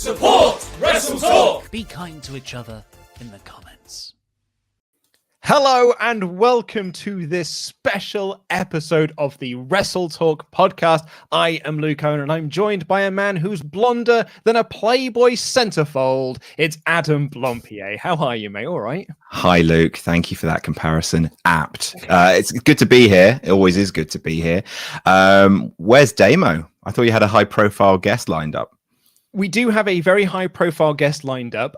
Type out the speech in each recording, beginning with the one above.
Support WrestleTalk. Be kind to each other in the comments. Hello and welcome to this special episode of the WrestleTalk Podcast. I am Luke Owen and I'm joined by a man who's blonder than a Playboy centerfold. It's Adam Blampied. How are you, mate? All right? Hi, Luke. Thank you for that comparison. Apt. It's good to be here. It always is good to be here. Where's Damo? I thought you had a high-profile guest lined up. We do have a very high-profile guest lined up.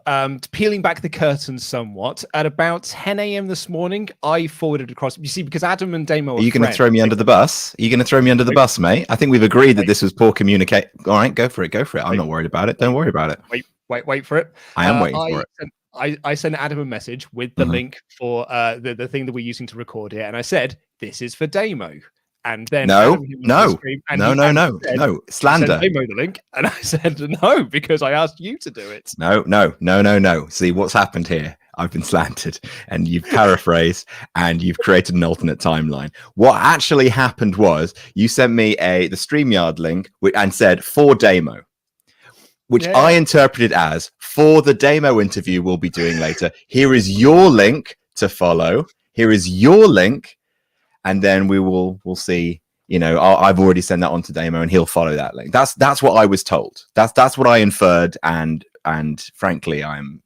Peeling back the curtains somewhat, at about 10 a.m. this morning, I forwarded across. You see, because Adam and Damo are you going to throw me under the bus? Are you going to throw me under the bus, mate? I think we've agreed that this was poor communication. All right, go for it. Go for it. I'm not worried about it. Don't worry about it. Wait for it. I am waiting for it. I sent Adam a message with the link for the thing that we're using to record here, and I said, "This is for Damo." And then no, slander. Damo the link, and I said no because I asked you to do it. No. See what's happened here? I've been slandered, and you've paraphrased, and you've created an alternate timeline. What actually happened was you sent me the StreamYard link and said for Damo, which I interpreted as for the Damo interview we'll be doing later. Here is your link to follow. Here is your link. And then we'll see, I've already sent that on to Damo and he'll follow that link. That's what I was told. That's what I inferred. And frankly, I'm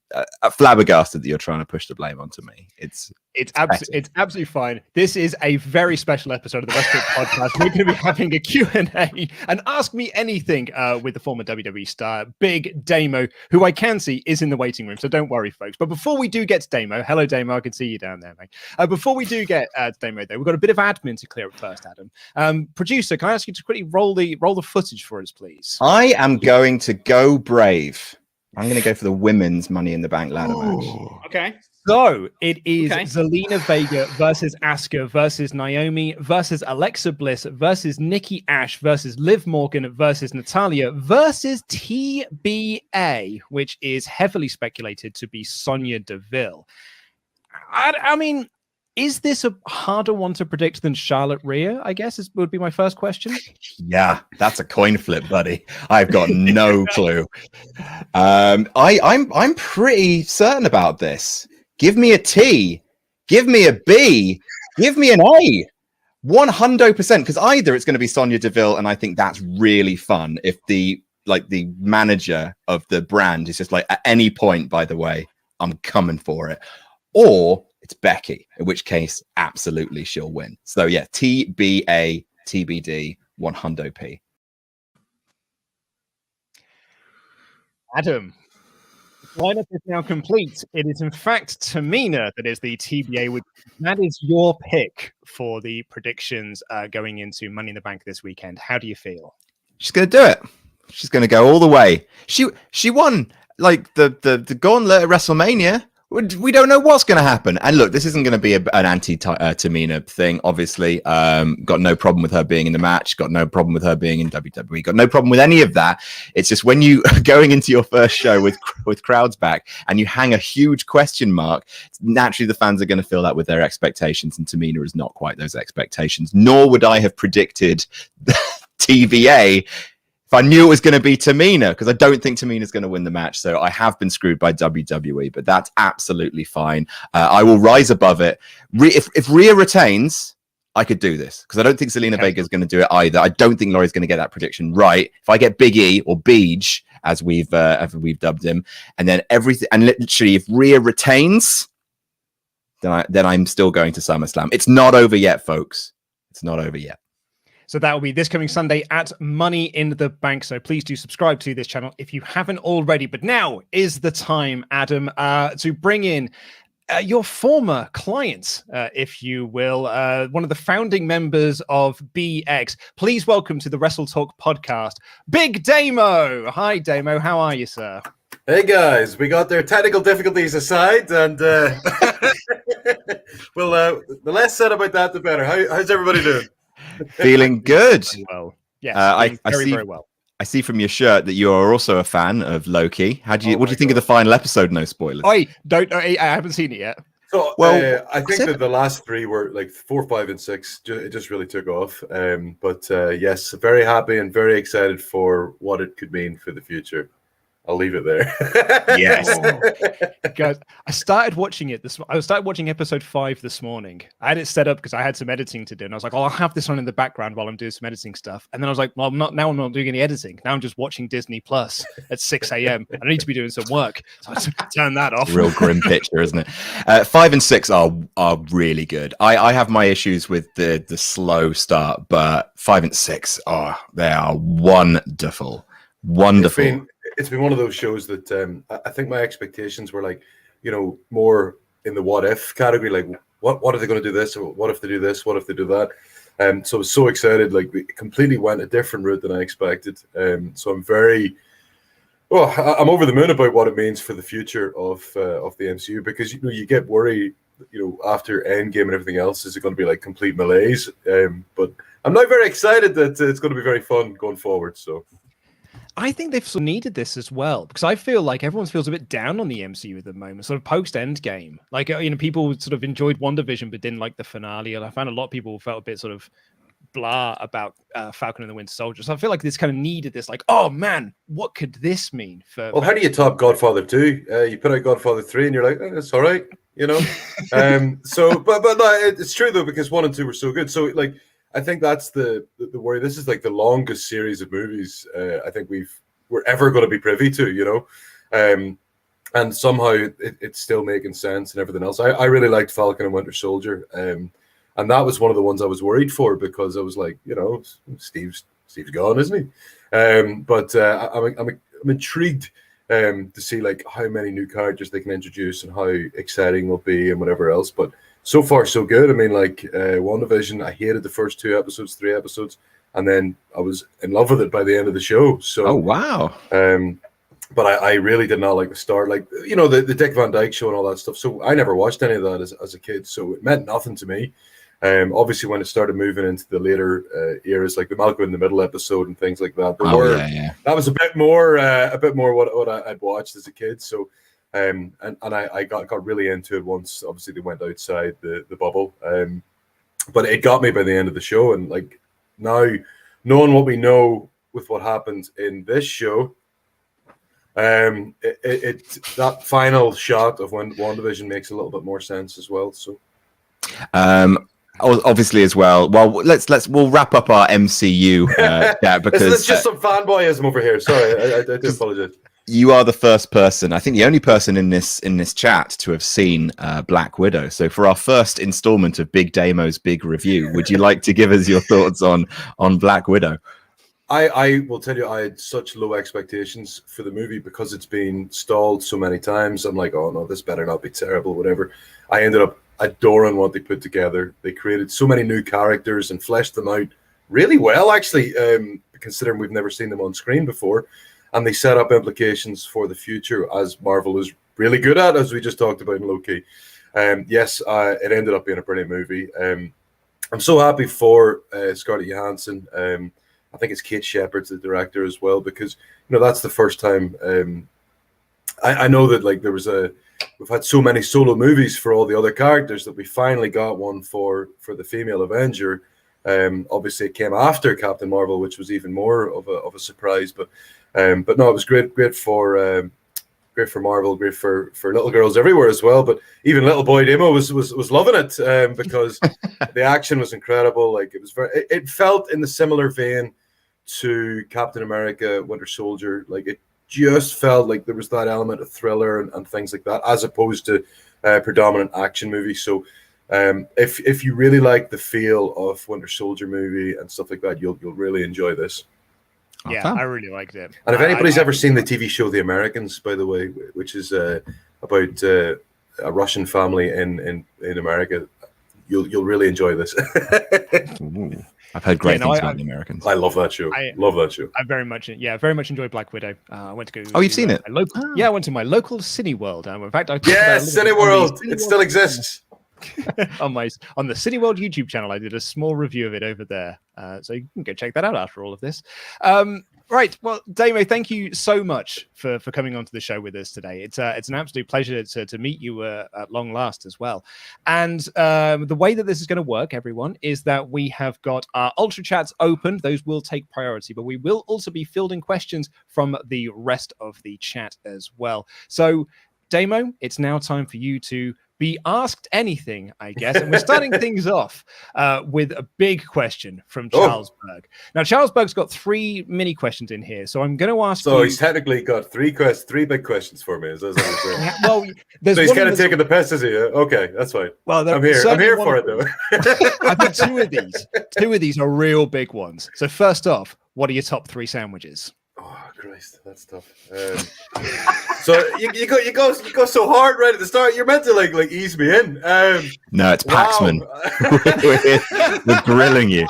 flabbergasted that you're trying to push the blame onto me. It's absolutely fine. This is a very special episode of the WrestleTalk Podcast. We're going to be having a Q&A and Ask Me Anything with the former WWE star, Big Damo, who I can see is in the waiting room. So don't worry, folks. But before we do get to Damo, hello, Damo. I can see you down there, mate. Before we do get to Damo, though, we've got a bit of admin to clear up first, Adam. Producer, can I ask you to quickly roll the footage for us, please? I am going to go brave. I'm going to go for the women's Money in the Bank ladder match. Okay. So it is Zelina Vega versus Asuka versus Naomi versus Alexa Bliss versus Nikki Ash versus Liv Morgan versus Natalia versus TBA, which is heavily speculated to be Sonya Deville. I mean, is this a harder one to predict than Charlotte Rhea? I guess would be my first question. Yeah, that's a coin flip, buddy. I've got no clue. I'm pretty certain about this. Give me a T, give me a B, give me an A. 100%, because either it's going to be Sonya Deville, and I think that's really fun if the manager of the brand is just like, at any point, by the way, I'm coming for it. Or it's Becky, in which case, absolutely, she'll win. So yeah, TBA, TBD, 100p. Adam, the lineup is now complete. It is in fact Tamina that is the TBA. That is your pick for the predictions going into Money in the Bank this weekend. How do you feel? She's going to do it. She's going to go all the way. She won like the gauntlet at WrestleMania. We don't know what's going to happen. And look, this isn't going to be an anti-Tamina thing, obviously. Got no problem with her being in the match. Got no problem with her being in WWE. Got no problem with any of that. It's just when you going into your first show with crowds back and you hang a huge question mark, naturally the fans are going to fill that with their expectations. And Tamina is not quite those expectations. Nor would I have predicted TVA if I knew it was going to be Tamina, because I don't think Tamina's going to win the match. So I have been screwed by WWE, but that's absolutely fine. I will rise above it. If Rhea retains, I could do this, because I don't think Zelina Vega is going to do it either. I don't think Laurie's going to get that prediction right. If I get Big E or Beej, as we've dubbed him, and then everything, and literally if Rhea retains, then I'm still going to SummerSlam. It's not over yet, folks. It's not over yet. So that will be this coming Sunday at Money in the Bank. So please do subscribe to this channel if you haven't already. But now is the time, Adam, to bring in your former client, if you will, one of the founding members of BX. Please welcome to the WrestleTalk Podcast, Big Damo. Hi, Damo. How are you, sir? Hey, guys. We got their technical difficulties aside, and well, the less said about that, the better. How's everybody doing? Feeling good. Well, yes, I see very well. I see from your shirt that you are also a fan of Loki. What do you think of the final episode? No spoilers. I haven't seen it yet. So, well, I think that the last three were like 4, 5, and 6. It just really took off. But yes, very happy and very excited for what it could mean for the future. I'll leave it there. Yes. Guys, I started watching it I started watching episode 5 this morning. I had it set up because I had some editing to do, and I was like, "Oh, I'll have this on in the background while I'm doing some editing stuff." And then I was like, "Well, I'm not doing any editing. Now I'm just watching Disney Plus at 6 a.m. I need to be doing some work, so I turned that off." Real grim picture, isn't it? 5 and 6 are really good. I have my issues with the slow start, but 5 and 6 they are wonderful. It's been one of those shows that I think my expectations were like, more in the what if category. Like, what are they going to do this? Or what if they do this? What if they do that? So I was so excited. Like, it completely went a different route than I expected. So I'm I'm over the moon about what it means for the future of the MCU, because you get worried, after Endgame and everything else, is it going to be like complete malaise? But I'm now very excited that it's going to be very fun going forward. So. I think they've sort of needed this as well, because I feel like everyone feels a bit down on the MCU at the moment, sort of post Endgame. Like, people sort of enjoyed WandaVision but didn't like the finale, and I found a lot of people felt a bit sort of blah about Falcon and the Winter Soldier. So I feel like this kind of needed this, like, oh man, what could this mean for? Well, how do you top Godfather 2? You put out Godfather 3, and you're like, that's all right, So, but no, it's true though, because 1 and 2 were so good. So, like, I think that's the worry. This is like the longest series of movies I think we're ever going to be privy to, and somehow it's still making sense and everything else. I really liked Falcon and Winter Soldier, and that was one of the ones I was worried for, because I was like, Steve's gone, isn't he? But I'm intrigued to see like how many new characters they can introduce and how exciting they'll be and whatever else. But so far, so good. I mean, like, WandaVision, I hated the first 2 episodes, 3 episodes, and then I was in love with it by the end of the show. So, oh, wow. But I really did not like the start. Like, the Dick Van Dyke Show and all that stuff. So I never watched any of that as a kid. So it meant nothing to me. Obviously, when it started moving into the later eras, like the Malcolm in the Middle episode and things like that, that was a bit more what I'd watched as a kid. So, and I got really into it once. Obviously, they went outside the bubble, but it got me by the end of the show. And like, now, knowing what we know with what happened in this show, that final shot of when WandaVision makes a little bit more sense as well. So, obviously as well. Well, we'll wrap up our MCU because it's just some fanboyism over here. Sorry, I do apologize. You are the first person, I think the only person in this chat to have seen Black Widow. So for our first installment of Big Damo's Big Review, would you like to give us your thoughts on Black Widow? I will tell you, I had such low expectations for the movie because it's been stalled so many times. I'm like, oh no, this better not be terrible, whatever. I ended up adoring what they put together. They created so many new characters and fleshed them out really well, actually, considering we've never seen them on screen before. And they set up implications for the future, as Marvel is really good at, as we just talked about in Loki. Yes, it ended up being a brilliant movie. I'm so happy for Scarlett Johansson. I think it's Kate Shepard's the director as well, because that's the first time. I know that like we've had so many solo movies for all the other characters that we finally got one for the female Avenger. Obviously, it came after Captain Marvel, which was even more of a surprise. But no, it was great for Marvel, great for little girls everywhere as well. But even little boy Damo was loving it because the action was incredible. Like it felt in the similar vein to Captain America, Winter Soldier. Like it just felt like there was that element of thriller and things like that, as opposed to predominant action movie. So. If you really like the feel of Winter Soldier movie and stuff like that, you'll really enjoy this. Yeah, I really liked it. And if anybody's ever seen the TV show The Americans, by the way, which is about a Russian family in America, you'll really enjoy this. Ooh, I've heard great things about The Americans. I love that show. I very much enjoyed Black Widow. I went to go. Oh, you've seen it? Yeah, I went to my local Cineworld. In fact, Cineworld. It still exists. on the Cineworld YouTube channel, I did a small review of it over there, so you can go check that out after all of this. Right. Well, Damo, thank you so much for coming onto the show with us today. It's an absolute pleasure to meet you at long last as well. And the way that this is going to work, everyone, is that we have got our Ultra Chats open. Those will take priority, but we will also be fielding questions from the rest of the chat as well. So, Damo, it's now time for you to be asked anything, I guess. And we're starting things off with a big question from Charles Berg. Now, Charles Berg's got 3 mini questions in here, so I'm going to ask So you... he's technically got 3 big questions for me. Is that what you're saying? Well, so he's kind of taking the piss, is he? Okay, that's fine. Well, I'm here for it, though. I think two of these are real big ones. So first off, what are your top 3 sandwiches? Oh Christ, that's tough. So you go so hard right at the start. You're meant to like ease me in. No, it's Paxman. Wow. We're grilling you.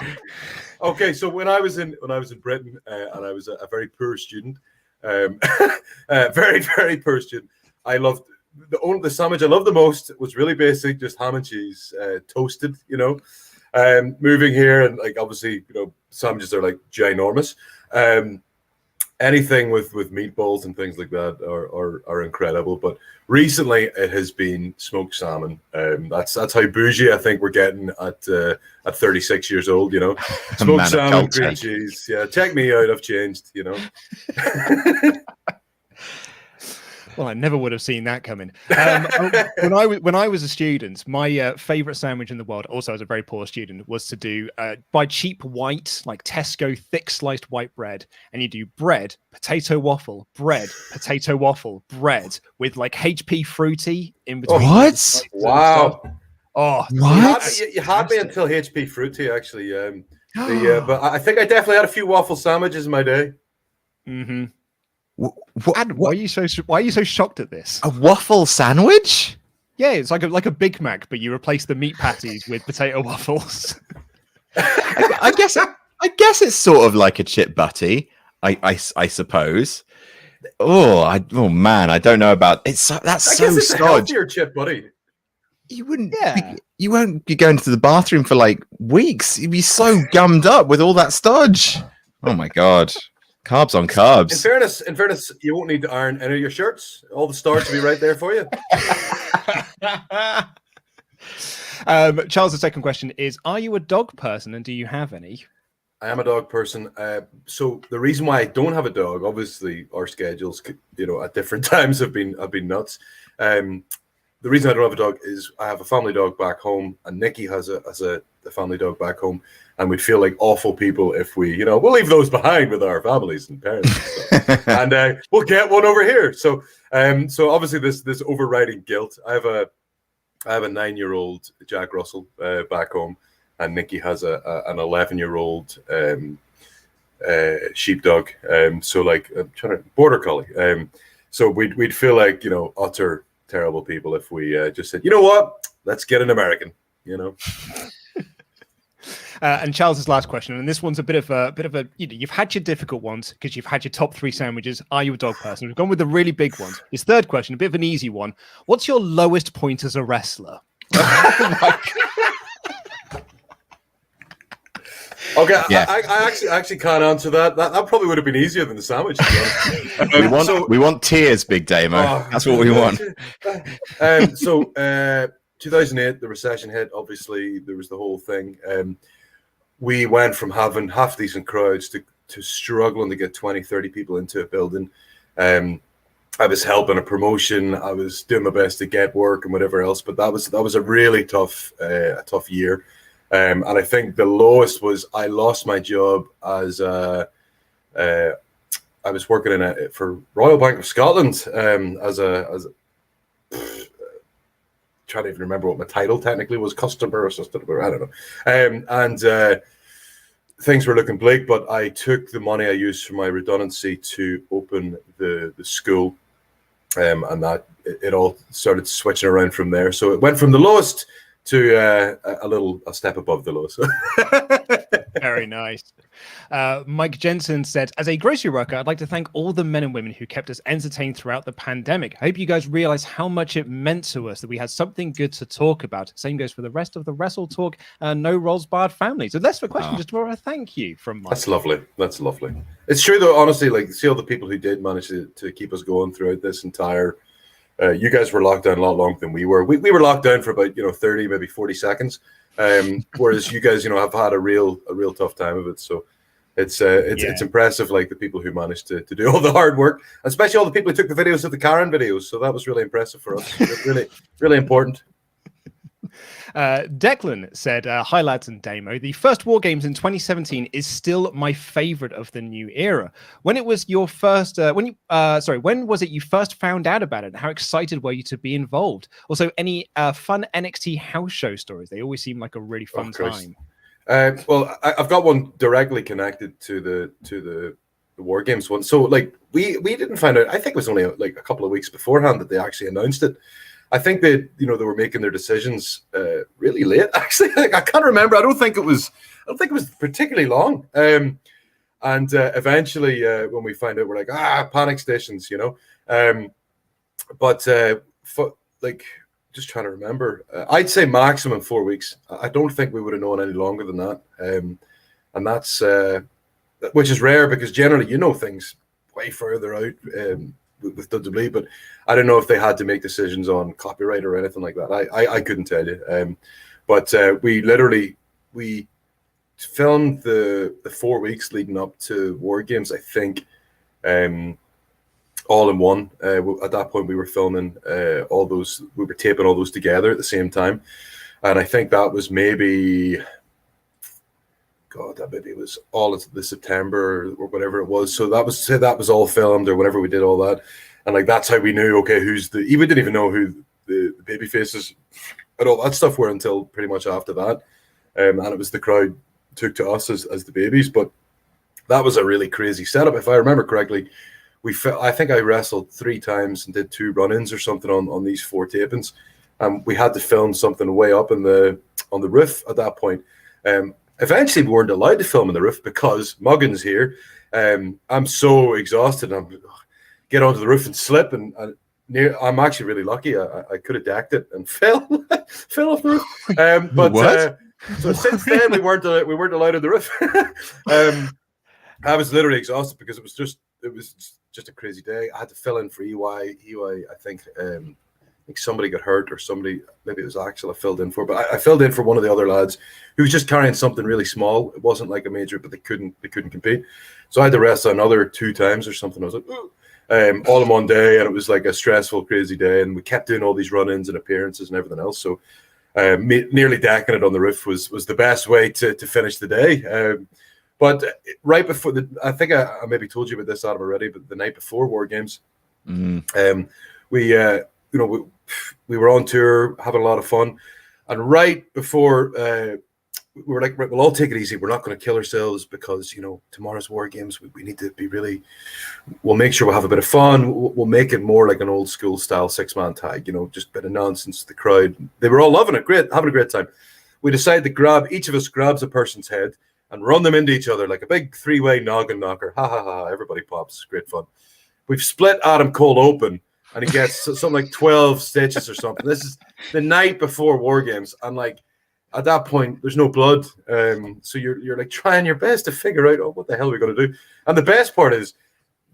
Okay, so when I was in Britain and I was a very poor student, very very poor student, I loved the sandwich I loved the most was really basic, just ham and cheese, toasted. Moving here and like obviously sandwiches are like ginormous. Anything with meatballs and things like that are incredible. But recently it has been smoked salmon. That's how bougie I think we're getting at 36 years old. Smoked salmon, green cheese. Yeah, check me out. I've changed. Well, I never would have seen that coming. When I was a student, my favorite sandwich in the world, also as a very poor student, was to do buy cheap white, like Tesco thick sliced white bread, and you do bread, potato waffle, bread, potato waffle, bread with like HP fruity in between. What? Wow. Oh, what? You had me until HP fruity actually. But I think I definitely had a few waffle sandwiches in my day. Mm-hmm. What? Why are you so shocked at this? A waffle sandwich? Yeah, it's like a Big Mac, but you replace the meat patties with potato waffles. I guess it's sort of like a chip butty. I suppose. Oh man, I don't know about it's. That's so it's stodgy. a healthier chip, buddy. You wouldn't. Yeah. You won't be going to the bathroom for like weeks. You'd be so gummed up with all that stodge. Oh my god. Carbs on carbs. In fairness, you won't need to iron any of your shirts. All the starch will be right there for you. Charles, the second question is: are you a dog person, and do you have any? I am a dog person. So the reason why I don't have a dog, obviously, our schedules, at different times have been nuts. The reason I don't have a dog is I have a family dog back home, and Nikki has a family dog back home. And we'd feel like awful people if we, we'll leave those behind with our families and parents and stuff. And we'll get one over here. So obviously this overriding guilt. I have a 9-year-old Jack Russell back home, and Nikki has an 11-year-old sheepdog. So like I'm trying to border collie. So we'd feel like utter terrible people if we just said, you know what, let's get an American. And Charles's last question, and this one's a bit of a you've had your difficult ones because you've had your top 3 sandwiches. Are you a dog person? We've gone with the really big ones. His third question, a bit of an easy one. What's your lowest point as a wrestler? Okay, yeah. I actually can't answer that. That probably would have been easier than the sandwich. We want tears, Big Damo. That's what we want. 2008, the recession hit. Obviously, there was the whole thing. We went from having half-decent crowds to struggling to get 20, 30 people into a building. I was helping a promotion. I was doing my best to get work and whatever else. But that was a really tough year. And I think the lowest was I lost my job as I was working for Royal Bank of Scotland as a trying to even remember what my title technically was, customer assistant, I don't know. And things were looking bleak, but I took the money I used for my redundancy to open the school, and that it all started switching around from there. So it went from the lowest to a step above the low. So. Very nice. Mike Jensen said, as a grocery worker, I'd like to thank all the men and women who kept us entertained throughout the pandemic. I hope you guys realize how much it meant to us that we had something good to talk about. Same goes for the rest of the WrestleTalk No Rolls Barred family. So that's the question, just for a thank you from Mike. That's lovely. That's lovely. It's true, though, honestly, like, see all the people who did manage to keep us going throughout this entire... you guys were locked down a lot longer than we were. We were locked down for about 30, maybe 40 seconds, whereas you guys have had a real tough time of it. So it's impressive, like the people who managed to do all the hard work, especially all the people who took the videos of the Karen videos. So that was really impressive for us. really important. Declan said, hi lads and Damo, the first War Games in 2017 is still my favorite of the new era. When it was your first, when was it you first found out about it? And how excited were you to be involved? Also, any fun NXT house show stories? They always seem like a really fun time. Well, I've got one directly connected to the War Games one. So like we didn't find out. I think it was only like a couple of weeks beforehand that they actually announced it. I think that they were making their decisions really late. Actually, I can't remember. I don't think it was particularly long. And eventually, when we find out, we're like, panic stations, But just trying to remember, I'd say maximum 4 weeks. I don't think we would have known any longer than that. And that's which is rare because generally, things way further out. With WWE, but I don't know if they had to make decisions on copyright or anything like that. I couldn't tell you. But we filmed the 4 weeks leading up to War Games, I think, all in one. At that point, we were filming all those. We were taping all those together at the same time, and I think that was maybe. God, that maybe it was all of the September or whatever it was. So that was all filmed or whenever we did all that. And like, that's how we knew, okay, we didn't even know who the baby faces and all that stuff were until pretty much after that. And it was the crowd took to us as the babies. But that was a really crazy setup. If I remember correctly, I think I wrestled 3 times and did 2 run-ins or something on these 4 tapings. We had to film something way up on the roof at that point. Eventually, we weren't allowed to film on the roof because Muggins here. I'm so exhausted. I'm get onto the roof and slip, and I'm actually really lucky. I could have decked it and fell off the roof. But so since then, we weren't allowed on the roof. I was literally exhausted because it was just a crazy day. I had to fill in for EY. I think somebody got hurt or somebody, maybe it was Axel I filled in for, but I filled in for one of the other lads who was just carrying something really small. It wasn't like a major, but they couldn't compete. So I had to wrestle another 2 times or something. I was like, all in one day, and it was like a stressful, crazy day. And we kept doing all these run-ins and appearances and everything else. So nearly decking it on the roof was the best way to finish the day. But right before I think I maybe told you about this, Adam, already, but the night before War Games, we were on tour, having a lot of fun, and right before we were like, right, we'll all take it easy. We're not going to kill ourselves because tomorrow's War Games. We need to be really. We'll make sure we'll have a bit of fun. We'll make it more like an old school style 6-man tag. Just a bit of nonsense. The crowd, they were all loving it, having a great time. We decided to each of us grabs a person's head and run them into each other like a big 3-way noggin knocker. Ha ha ha! Everybody pops. Great fun. We've split Adam Cole open. And he gets something like 12 stitches or something. This is the night before War Games. And like at that point, there's no blood. So you're like trying your best to figure out, what the hell are we going to do? And the best part is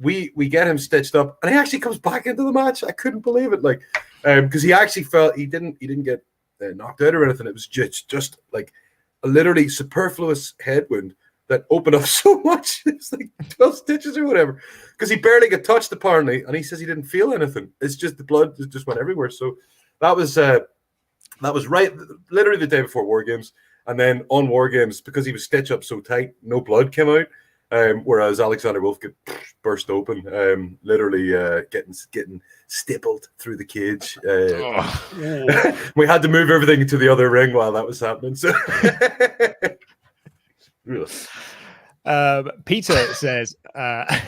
we get him stitched up and he actually comes back into the match. I couldn't believe it. Like, because he actually felt he didn't get knocked out or anything. It was just like a literally superfluous headwind that opened up so much. It's like 12 stitches or whatever. Because he barely got touched, apparently, and he says he didn't feel anything. It's just the blood just went everywhere. So that was right, literally the day before War Games. And then on War Games, because he was stitched up so tight, no blood came out. Whereas Alexander Wolf got burst open, literally getting stippled through the cage. We had to move everything to the other ring while that was happening. So. Peter says,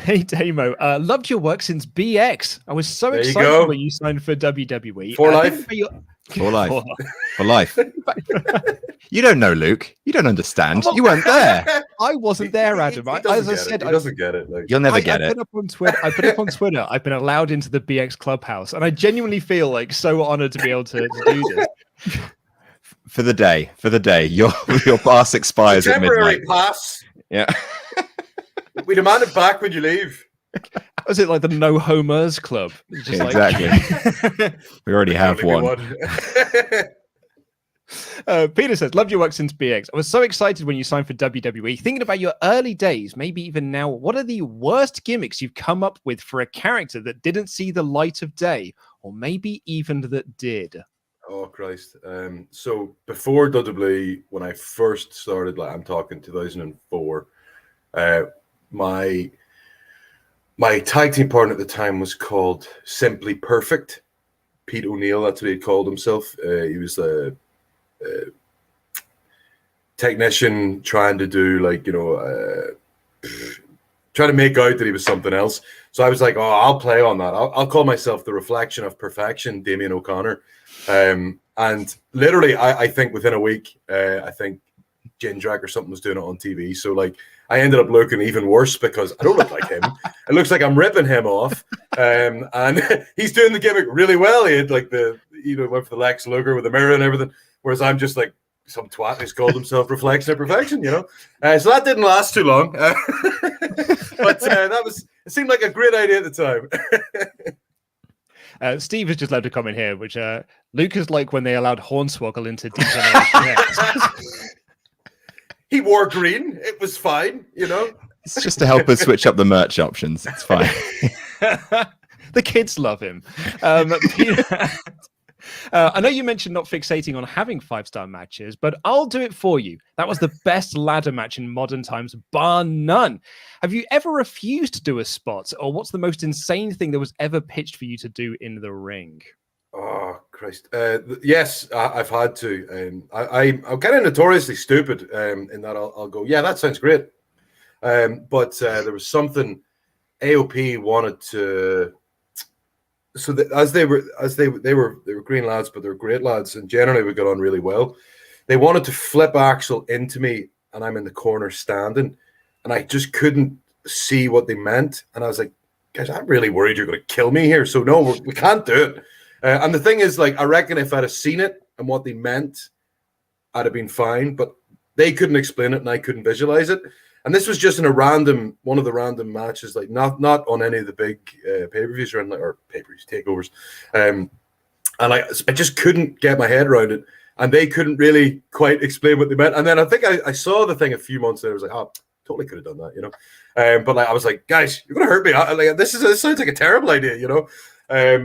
hey Damo, loved your work since BX. I was so excited when you signed for WWE. For life. For life. For life. You don't know, Luke. You don't understand. You weren't there. I wasn't there, Adam. As I said, he doesn't get it. Like, You'll never get it. I put up on Twitter. I've been allowed into the BX Clubhouse, and I genuinely feel like so honored to be able to do this. For the day. Your pass expires at midnight. Temporary pass. Yeah. We demand it back when you leave. Was it like the No Homers Club? Just Exactly. We already have one. Peter says, loved your work since BX. I was so excited when you signed for WWE. Thinking about your early days, maybe even now, what are the worst gimmicks you've come up with for a character that didn't see the light of day, or maybe even that did? Oh, Christ. So before WWE, when I first started, like I'm talking 2004, my tag team partner at the time was called Simply Perfect. Pete O'Neill, that's what he called himself. He was a technician trying to do trying to make out that he was something else. So I was like, oh, I'll play on that. I'll call myself the reflection of perfection, Damien O'Connor. And literally, I think within a week, I think Jindrak or something was doing it on TV. So like, I ended up looking even worse because I don't look like him. It looks like I'm ripping him off. And he's doing the gimmick really well. He had like went for the Lex Luger with the mirror and everything. Whereas I'm just like some twat who's called himself Reflection of Perfection, So that didn't last too long. But it seemed like a great idea at the time. Steve has just left a comment here, which Luke is like when they allowed Hornswoggle into D-Generation. He wore green. It was fine, It's just to help us switch up the merch options. It's fine. The kids love him. Peter, I know you mentioned not fixating on having 5-star matches, but I'll do it for you. That was the best ladder match in modern times, bar none. Have you ever refused to do a spot, or what's the most insane thing that was ever pitched for you to do in the ring? Oh, Christ. Yes, I've had to. I'm kind of notoriously stupid in that I'll go, yeah, that sounds great. But there was something AOP wanted to. So they were green lads, but they were great lads, and generally we got on really well. They wanted to flip Axel into me, and I'm in the corner standing, and I just couldn't see what they meant. And I was like, guys, I'm really worried you're going to kill me here. So no, we can't do it. And the thing is, like, I reckon if I'd have seen it and what they meant, I'd have been fine. But they couldn't explain it, and I couldn't visualize it. And this was just in one of the random matches, like not on any of the big pay-per-views or pay-per-views, takeovers. And I just couldn't get my head around it. And they couldn't really quite explain what they meant. And then I think I saw the thing a few months later. I was like, oh, totally could have done that, But like, I was like, guys, you're going to hurt me. Like, this sounds like a terrible idea,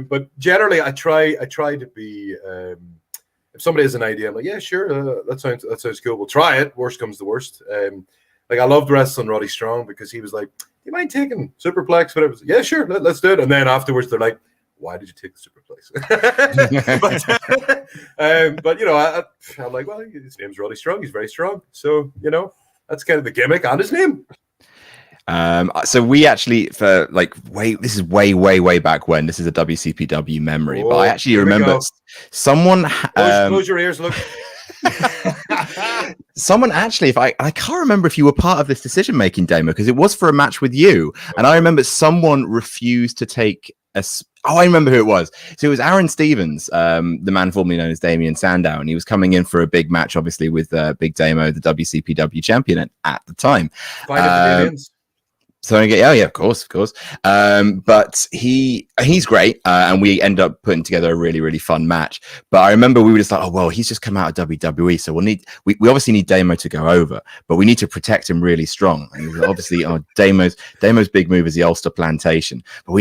But generally, I try to be. If somebody has an idea, I'm like, yeah, sure, that sounds cool. We'll try it. Worst comes to worst. Like, I loved wrestling Roddy Strong because he was like, do you mind taking Superplex? Whatever. Yeah, sure, let's do it. And then afterwards, they're like, why did you take the Superplex? but I'm like, well, his name's Roddy Strong. He's very strong. So, that's kind of the gimmick and his name. So we actually, for like, this is way back when. This is a WCPW memory, but I actually remember someone. Close your ears, look. Someone actually, I can't remember if you were part of this decision making, Damo, because it was for a match with you, and I remember someone refused to take I remember who it was. So it was Aaron Stevens, the man formerly known as Damien Sandow, and he was coming in for a big match, obviously with Big Damo, the WCPW champion at the time. So yeah, of course. But he's great, and we end up putting together a really fun match. But I remember we were just like, oh well, he's just come out of WWE, so we obviously need Damo to go over, but we need to protect him really strong. And obviously, Damo's big move is the Ulster Plantation, but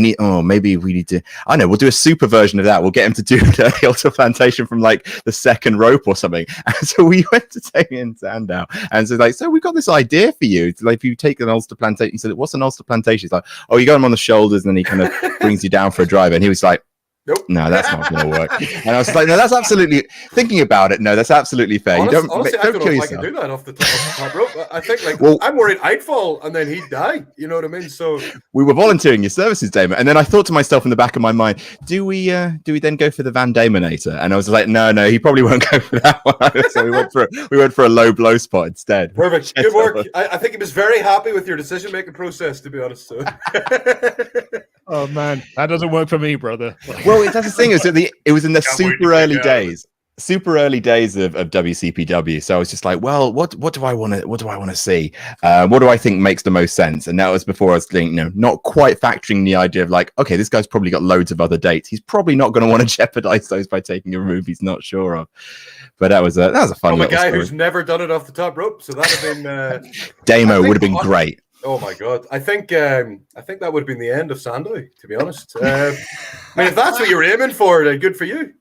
maybe we need to. I know, we'll do a super version of that. We'll get him to do the Ulster Plantation from like the second rope or something. And so we went to Damien Sandow, and so we've got this idea for you. It's like, if you take an Ulster Plantation, he said, what's an Ulster Plantation? He's like, oh, you got him on the shoulders, and then he kind of brings you down for a drive. And he was like, Nope. No, that's not going to work. And I was like, no, that's absolutely, thinking about it, no, that's absolutely fair. Honestly, I don't know kill if yourself. I can do that off the top rope. I think, like, Well, I'm worried I'd fall and then he'd die. You know what I mean? So we were volunteering your services, Damon, and then I thought to myself in the back of my mind, do we then go for the Van Daminator? And I was like, no, he probably won't go for that one. So we went for a low blow spot instead. Perfect. Good work. I think he was very happy with your decision making process, to be honest. So. Oh man, that doesn't work for me, brother. Well, that's the thing is that it was in the Can't wait to super early figure out. days of WCPW. So I was just like, well, what do I want to see? What do I think makes the most sense? And that was before I was thinking, not quite factoring the idea of like, okay, this guy's probably got loads of other dates. He's probably not going to want to jeopardize those by taking a move he's not sure of. But that was a fun From a little guy story. who's never done it off the top rope, so that'd have been Damo would have been great. Oh my god! I think that would have been the end of Sandoy, to be honest. I mean, if that's what you're aiming for, then good for you.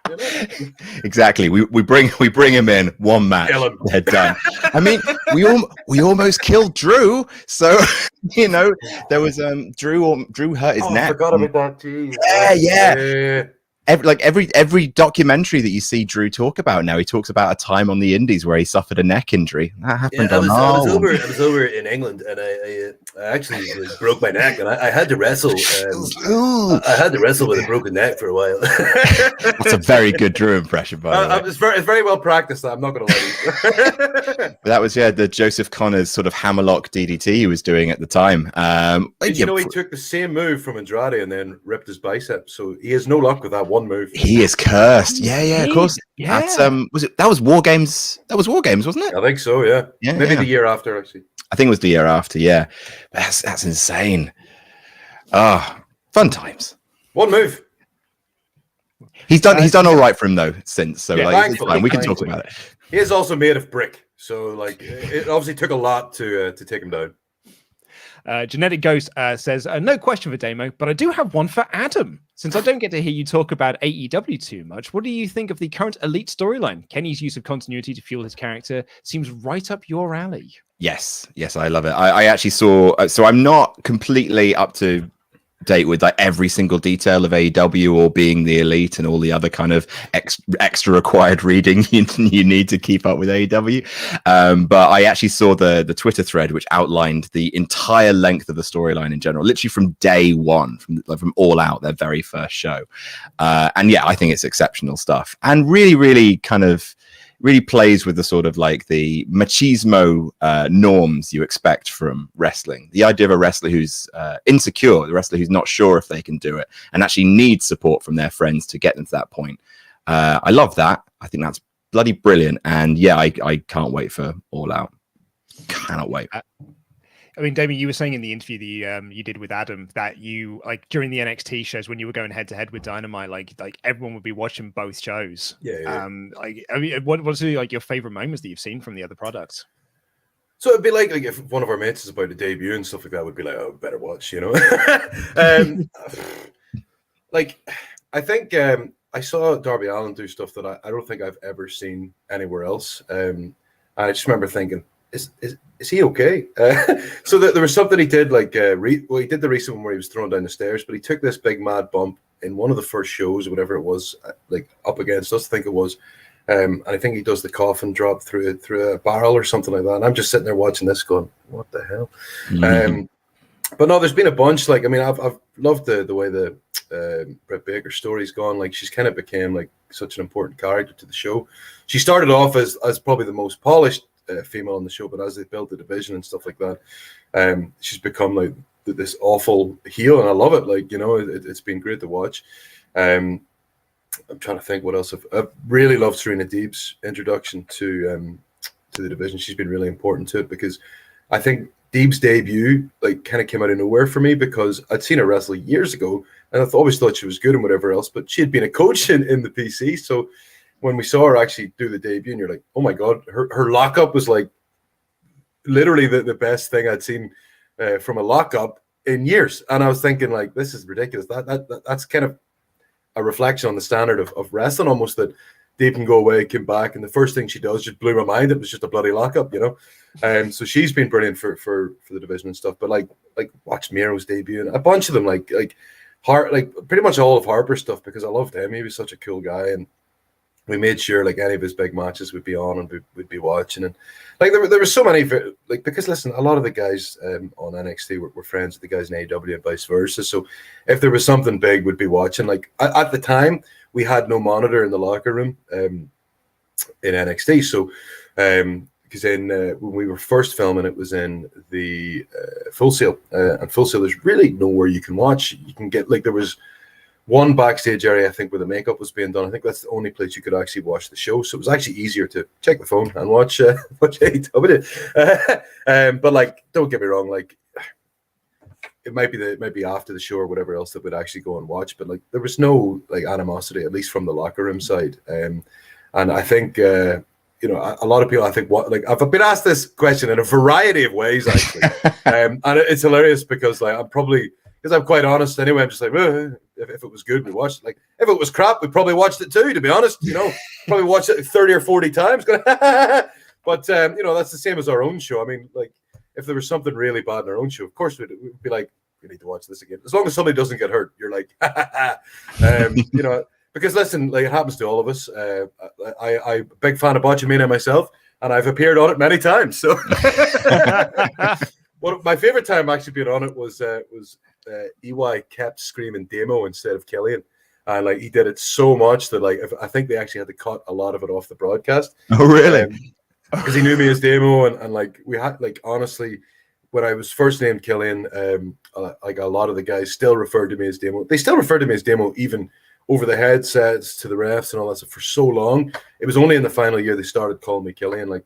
You know? Exactly. We bring him in one match. Kill him. They're done. I mean, we almost killed Drew. So there was Drew hurt his neck. I forgot about that. Jeez. Yeah. Every documentary that you see Drew talk about now, he talks about a time on the Indies where he suffered a neck injury. That happened. I was over in England, and I actually broke my neck, and I had to wrestle. I had to wrestle with a broken neck for a while. That's a very good Drew impression, by the way. It's very well practiced. I'm not going to lie. That was the Joseph Connors sort of hammerlock DDT he was doing at the time. Did you know he took the same move from Andrade and then ripped his bicep? So he has no luck with that one move. He is cursed. Yeah, of course. Yeah. That's, that was War Games? That was War Games, wasn't it? I think so. Yeah. Maybe Yeah. the year after, actually. I think it was the year after. Yeah, that's insane. Fun times. One move. He's done all right for him though since. So it's thankfully, fine. We can talk thankfully. about it. He is also made of brick, so like it obviously took a lot to take him down. Genetic Ghost says, no question for Damo, but I do have one for Adam. Since I don't get to hear you talk about AEW too much, what do you think of the current Elite storyline? Kenny's use of continuity to fuel his character seems right up your alley. Yes, I love it. I actually saw. So I'm not completely up to date with like every single detail of AEW or being the Elite and all the other kind of extra required reading you need to keep up with AEW. But I actually saw the Twitter thread which outlined the entire length of the storyline in general, literally from day one, from All Out, their very first show. And yeah, I think it's exceptional stuff and really kind of really plays with the sort of like the machismo norms you expect from wrestling. The idea of a wrestler who's insecure, the wrestler who's not sure if they can do it and actually needs support from their friends to get them to that point. I love that. I think that's bloody brilliant. And yeah, I can't wait for All Out. Cannot wait. I mean, Damien, you were saying in the interview that you did with Adam that you like during the NXT shows when you were going head to head with Dynamite, like everyone would be watching both shows. Yeah. What's like your favorite moments that you've seen from the other products? So it'd be like if one of our mates is about to debut and stuff like that, would be like, oh, better watch, like I think I saw Darby Allin do stuff that I don't think I've ever seen anywhere else. And I just remember thinking, is he okay? So there was something he did, like he did the recent one where he was thrown down the stairs, but he took this big mad bump in one of the first shows or whatever it was, like up against us, I think it was. And I think he does the coffin drop through a barrel or something like that. And I'm just sitting there watching this going, what the hell? Mm-hmm. But no, there's been a bunch. Like, I mean, I've loved the way the Britt Baker story's gone. Like, she's kind of became like such an important character to the show. She started off as probably the most polished female on the show, but as they built the division and stuff like that, she's become like this awful heel, and I love it. Like, it's been great to watch. I'm trying to think what else. I've really loved Serena Deeb's introduction to the division. She's been really important to it because I think Deeb's debut like kind of came out of nowhere for me because I'd seen her wrestle years ago and I always thought she was good and whatever else, but she had been a coach in the PC. So when we saw her actually do the debut and you're like, oh my God, her lockup was like literally the best thing I'd seen from a lockup in years. And I was thinking like, this is ridiculous. That's kind of a reflection on the standard of wrestling almost, that Deeb can go away, came back, and the first thing she does just blew my mind. It was just a bloody lockup, So she's been brilliant for the division and stuff. But like watch Miro's debut and a bunch of them, like like pretty much all of Harper's stuff because I loved him. He was such a cool guy, and we made sure like any of his big matches would be on and we'd be watching. And like there were so many, like, because listen, a lot of the guys on NXT were friends with the guys in AEW and vice versa. So if there was something big, we'd be watching. Like at the time, we had no monitor in the locker room in NXT. So because when we were first filming, it was in the Full Sail, and Full Sail, there's really nowhere you can watch. You can get, like, there was one backstage area, I think, where the makeup was being done. I think that's the only place you could actually watch the show. So it was actually easier to check the phone and watch AEW. But like, don't get me wrong, like, it might be after the show or whatever else that we'd actually go and watch. But like, there was no like animosity, at least from the locker room side. And I think you know, a lot of people, I think, I've been asked this question in a variety of ways actually, and it's hilarious because like because I'm quite honest anyway. I'm just like, if it was good, we watched it. Like, if it was crap, we probably watched it too, to be honest. You know, probably watched it 30 or 40 times. But you know, that's the same as our own show. I mean, like, if there was something really bad in our own show, of course we'd be like, we need to watch this again. As long as somebody doesn't get hurt, you're like, you know, because listen, like, it happens to all of us. I'm a big fan of Botchamania myself, and I've appeared on it many times. So, my favorite time actually being on it was EY kept screaming Damo instead of Killian, and like, he did it so much that like, I think they actually had to cut a lot of it off the broadcast. Oh, really? Because he knew me as Damo, and like, we had, like, honestly, when I was first named Killian, like, a lot of the guys still referred to me as Damo. They still referred to me as Damo even over the headsets to the refs and all that stuff for so long. It was only in the final year they started calling me Killian, like,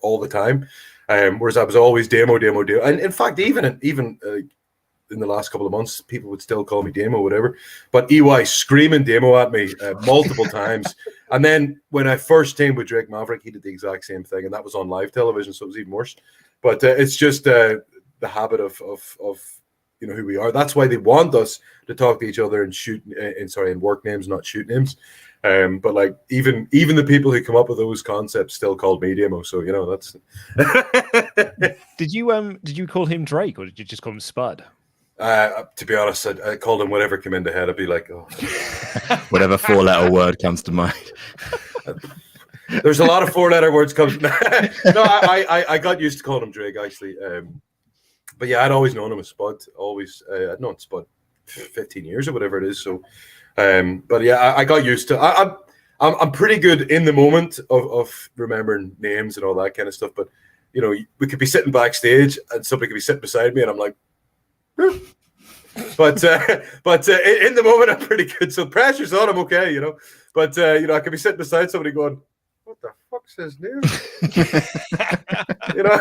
all the time. Whereas I was always Damo. And in fact, even in the last couple of months, people would still call me Damo, whatever. But EY screaming Damo at me multiple times. And then when I first teamed with Drake Maverick, he did the exact same thing, and that was on live television, so it was even worse. But it's just the habit of you know, who we are. That's why they want us to talk to each other and in work names, not shoot names. But like, even the people who come up with those concepts still called me Damo. So, you know, that's. Did you call him Drake, or did you just call him Spud? To be honest, I called him whatever came into head. I'd be like, oh. Whatever 4-letter word comes to mind. There's a lot of 4-letter words coming. No, I got used to calling him Drake actually. But yeah, I'd always known him as Spud. Always, I'd known Spud 15 years or whatever it is. So, but yeah, I got used to. I'm pretty good in the moment of remembering names and all that kind of stuff. But you know, we could be sitting backstage and somebody could be sitting beside me, and I'm like. But in the moment, I'm pretty good. So pressure's on, I'm okay, you know. But you know, I could be sitting beside somebody going, "What the fuck's his name?" You know.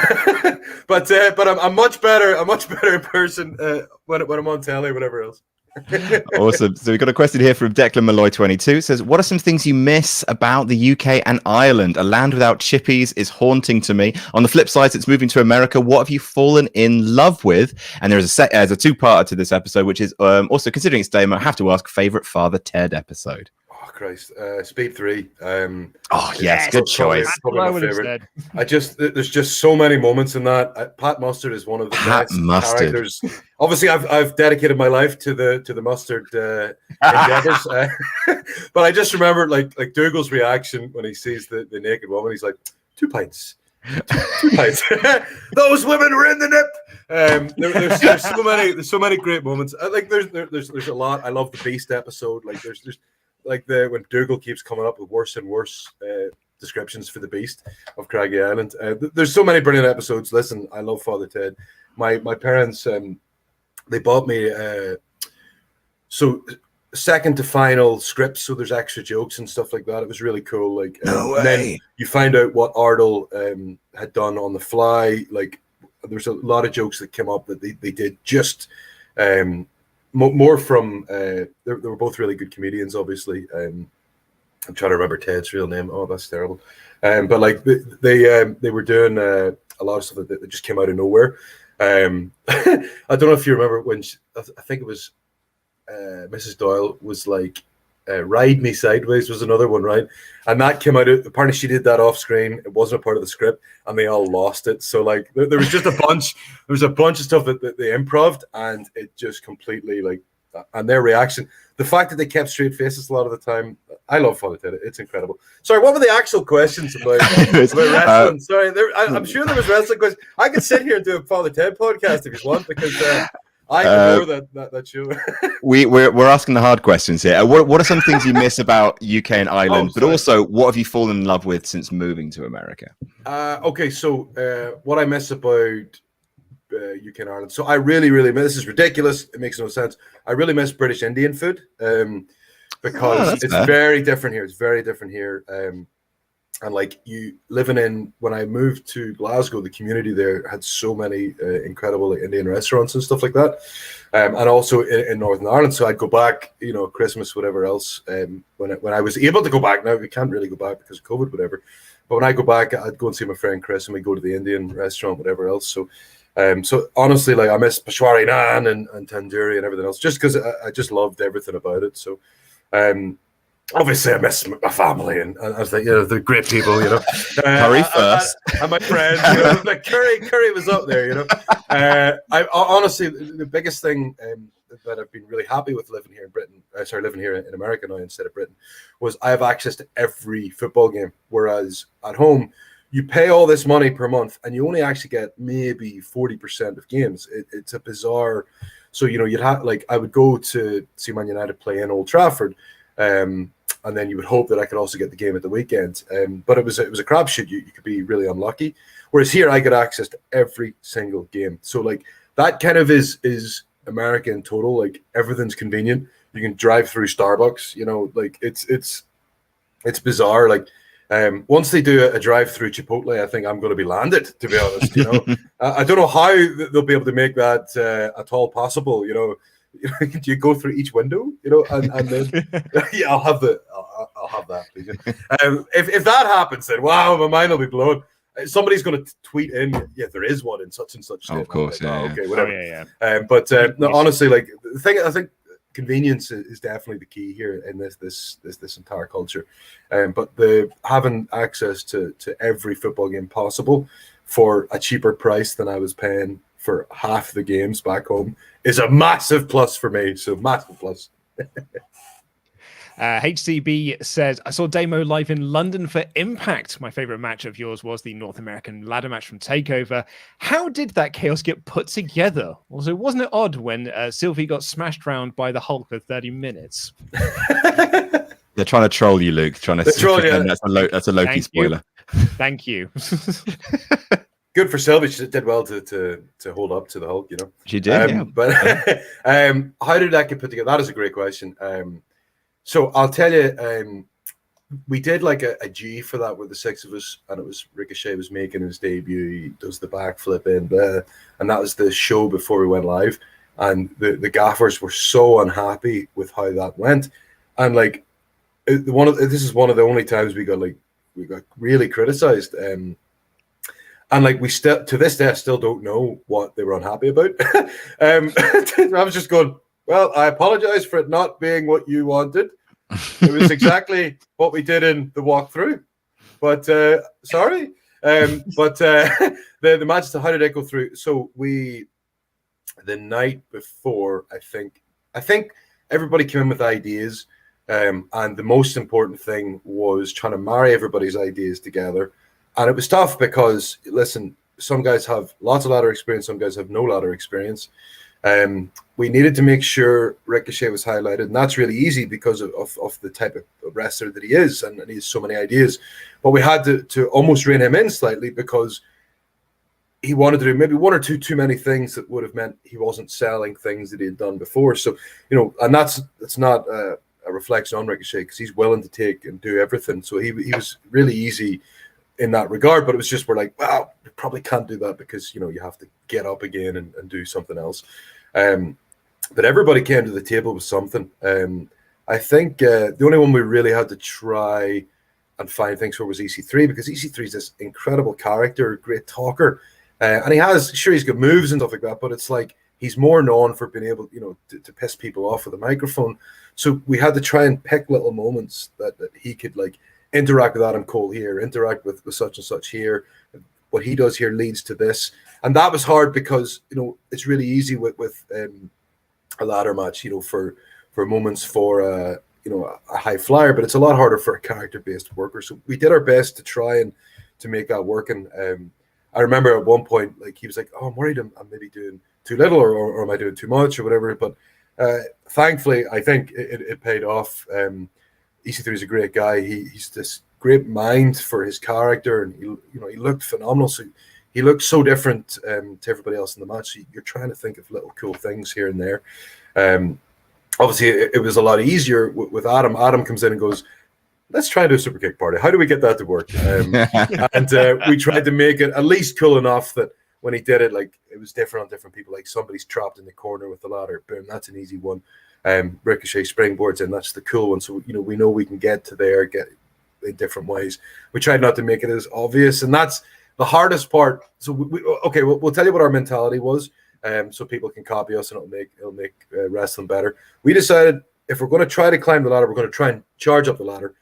But I'm much better. I'm much better in person when I'm on telly, whatever else. Awesome. So we've got a question here from Declan Malloy 22. Says, what are some things you miss about the UK and Ireland? A land without chippies is haunting to me. On the flip side, since moving to America, what have you fallen in love with? And there's a two-parter to this episode, which is also, considering it's Damo, I have to ask, favorite Father Ted episode. Oh Christ, Speed 3. Oh yes, good choice. Probably my favorite. There's just so many moments in that. Pat Mustard is one of the best characters. Obviously, I've dedicated my life to the Mustard endeavors. But I just remember like Dougal's reaction when he sees the naked woman. He's like, 2 pints. 2 pints. Those women were in the nip. There's so many great moments. Like there's a lot. I love the Beast episode. Like there's like when Dougal keeps coming up with worse and worse descriptions for the Beast of Craggy Island. There's so many brilliant episodes. Listen, I love Father Ted. My parents, they bought me so second to final scripts, so there's extra jokes and stuff like that. It was really cool. Like, no way. And then you find out what Ardle had done on the fly. Like, there's a lot of jokes that came up that they did just more from they were both really good comedians, obviously. I'm trying to remember Ted's real name. Oh, that's terrible. But like they were doing a lot of stuff that just came out of nowhere. I don't know if you remember when I think it was Mrs. Doyle was like, Ride Me Sideways was another one, right? And that came out, apparently she did that off screen. It wasn't a part of the script, and they all lost it. So like there was just a bunch of stuff that they improv'd, and it just completely, like, and their reaction. The fact that they kept straight faces a lot of the time, I love Father Ted. It's incredible. Sorry, what were the actual questions about wrestling? Sorry, I'm sure there was wrestling questions. I could sit here and do a Father Ted podcast if you want, because I adore that show. we're asking the hard questions here. What are some things you miss about UK and Ireland, but also what have you fallen in love with since moving to America? Okay, so what I miss about UK and Ireland. So I really miss, this is ridiculous. It makes no sense. I really miss British Indian food because it's very different here. It's very different here. And like when I moved to Glasgow, the community there had so many incredible Indian restaurants and stuff like that. And also in Northern Ireland. So I'd go back, Christmas, whatever else. When I was able to go back, now we can't really go back because of COVID, whatever. But when I go back, I'd go and see my friend Chris, and we go to the Indian restaurant, whatever else. So honestly, like I miss Peshwari naan and tandoori and everything else, just because I just loved everything about it. So obviously I miss my family and I was like, the great people, Curry first. And my friends, like curry was up there, I honestly, the biggest thing that I've been really happy with living here in America now instead of Britain, was I have access to every football game, whereas at home you pay all this money per month and you only actually get maybe 40% of games. It's a bizarre. So, you'd have, like, I would go to see Man United play in Old Trafford, and then you would hope that I could also get the game at the weekend. But it was a crapshoot. You could be really unlucky. Whereas here I get access to every single game. So like that kind of is America in total. Like everything's convenient. You can drive through Starbucks, like it's bizarre. Like, once they do a drive-through Chipotle, I think I'm going to be landed, to be honest. I don't know how they'll be able to make that at all possible. Do you go through each window? And then yeah, I'll have that, please. If that happens, then wow, my mind will be blown. Somebody's going to tweet in, yeah, there is one in such and such. Oh, of course, like, yeah. Okay, whatever. Yeah. But no, honestly, like the thing, I think convenience is definitely the key here in this entire culture. But the having access to every football game possible for a cheaper price than I was paying for half the games back home is a massive plus for me. So massive plus. HCB says, I saw Damo live in London for Impact. My favorite match of yours was the North American ladder match from TakeOver. How did that chaos get put together? Also, wasn't it odd when Sylvie got smashed round by the Hulk for 30 minutes? They're trying to troll you, Luke. That's a Loki spoiler. Thank you. Good for Sylvie. She did well to hold up to the Hulk, She did, yeah. But how did that get put together? That is a great question. So I'll tell you, we did like a G for that with the six of us, and it was Ricochet was making his debut. He does the backflip and that was the show before we went live. And the gaffers were so unhappy with how that went, and like this is one of the only times we got really criticized. And like we still to this day I still don't know what they were unhappy about. I was just going, well, I apologize for it not being what you wanted. It was exactly what we did in the walkthrough, but sorry. But the match, how did it go through? So the night before, I think everybody came in with ideas, and the most important thing was trying to marry everybody's ideas together. And it was tough because, listen, some guys have lots of ladder experience, some guys have no ladder experience. We needed to make sure Ricochet was highlighted, and that's really easy because of the type of wrestler that he is, and he has so many ideas. But we had to almost rein him in slightly because he wanted to do maybe one or two too many things that would have meant he wasn't selling things that he had done before. So, and that's not a reflection on Ricochet because he's willing to take and do everything. So he was really easy in that regard, but it was just, we're like, wow, we probably can't do that because, you have to get up again and do something else. But everybody came to the table with something. I think the only one we really had to try and find things for was EC3, because EC3 is this incredible character, great talker. And he's got moves and stuff like that, but it's like he's more known for being able, to piss people off with a microphone. So we had to try and pick little moments that he could like interact with Adam Cole here, interact with such and such here. What he does here leads to this. And that was hard because, it's really easy with a ladder match, for moments for a high flyer, but it's a lot harder for a character-based worker. So we did our best to try and to make that work. And I remember at one point, like, he was like, "Oh, I'm worried I'm maybe doing too little, or am I doing too much, or whatever." But thankfully, I think it paid off. EC3 is a great guy. He's this great mind for his character, and he looked phenomenal. So he looked so different to everybody else in the match. So you're trying to think of little cool things here and there. Obviously, it was a lot easier with Adam. Adam comes in and goes, "Let's try and do a super kick party. How do we get that to work?" And we tried to make it at least cool enough that when he did it, like, it was different on different people. Like, somebody's trapped in the corner with the ladder. Boom, that's an easy one. Ricochet springboards in. That's the cool one. So we know we can get to there, get in different ways. We tried not to make it as obvious, and that's the hardest part. So we'll tell you what our mentality was. So people can copy us, and it'll make wrestling better. We decided, if we're going to try to climb the ladder, we're going to try and charge up the ladder,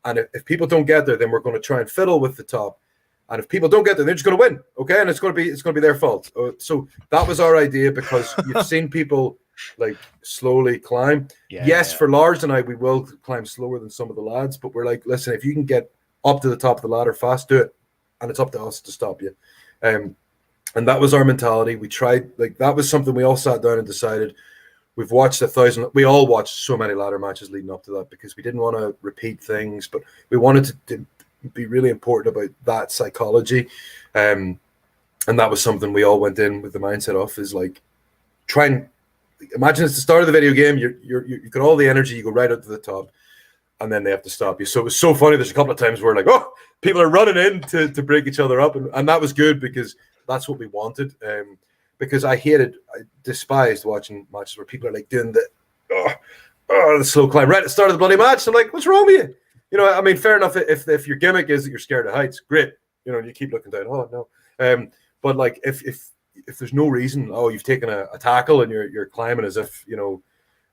and if people don't get there, then we're going to try and fiddle with the top. And if people don't get there, they're just going to win, okay? And it's going to be their fault. So that was our idea, because you've seen people like slowly climb. For Lars and I, we will climb slower than some of the lads, but we're like, listen, if you can get up to the top of the ladder fast, do it, and it's up to us to stop you. And that was our mentality. We tried, like, that was something we all sat down and decided. We've watched we all watched so many ladder matches leading up to that, because we didn't want to repeat things, but we wanted to be really important about that psychology. And that was something we all went in with the mindset of, is like, try and imagine it's the start of the video game. You've got all the energy, you go right up to the top, and then they have to stop you. So it was so funny. There's a couple of times where, like, oh, people are running in to break each other up. And that was good, because that's what we wanted. Because I despised watching matches where people are like doing the slow climb right at the start of the bloody match. I'm like, what's wrong with you? I mean, fair enough. If your gimmick is that you're scared of heights, great. And you keep looking down. Oh no. But like, if there's no reason, you've taken a tackle and you're climbing as if you're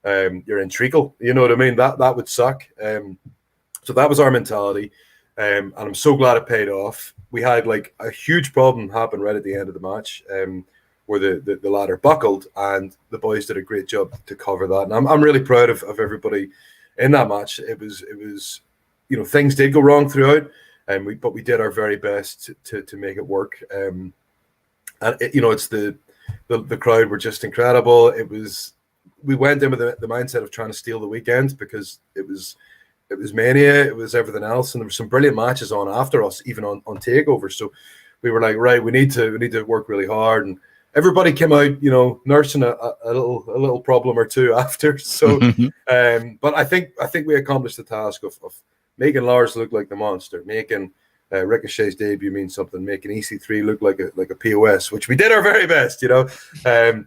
in treacle. You know what I mean? That would suck. So that was our mentality. And I'm so glad it paid off. We had like a huge problem happen right at the end of the match, where the ladder buckled, and the boys did a great job to cover that. And I'm really proud of everybody in that match. It was things did go wrong throughout, but we did our very best to make it work. And it's the crowd were just incredible. We went in with the mindset of trying to steal the weekend, because it was Mania, it was everything else, and there were some brilliant matches on after us, even on TakeOver. So we were like, right, we need to work really hard, and everybody came out, nursing a little problem or two after. So, but I think we accomplished the task of making Lars look like the monster, making Ricochet's debut mean something, making EC3 look like a POS, which we did our very best, and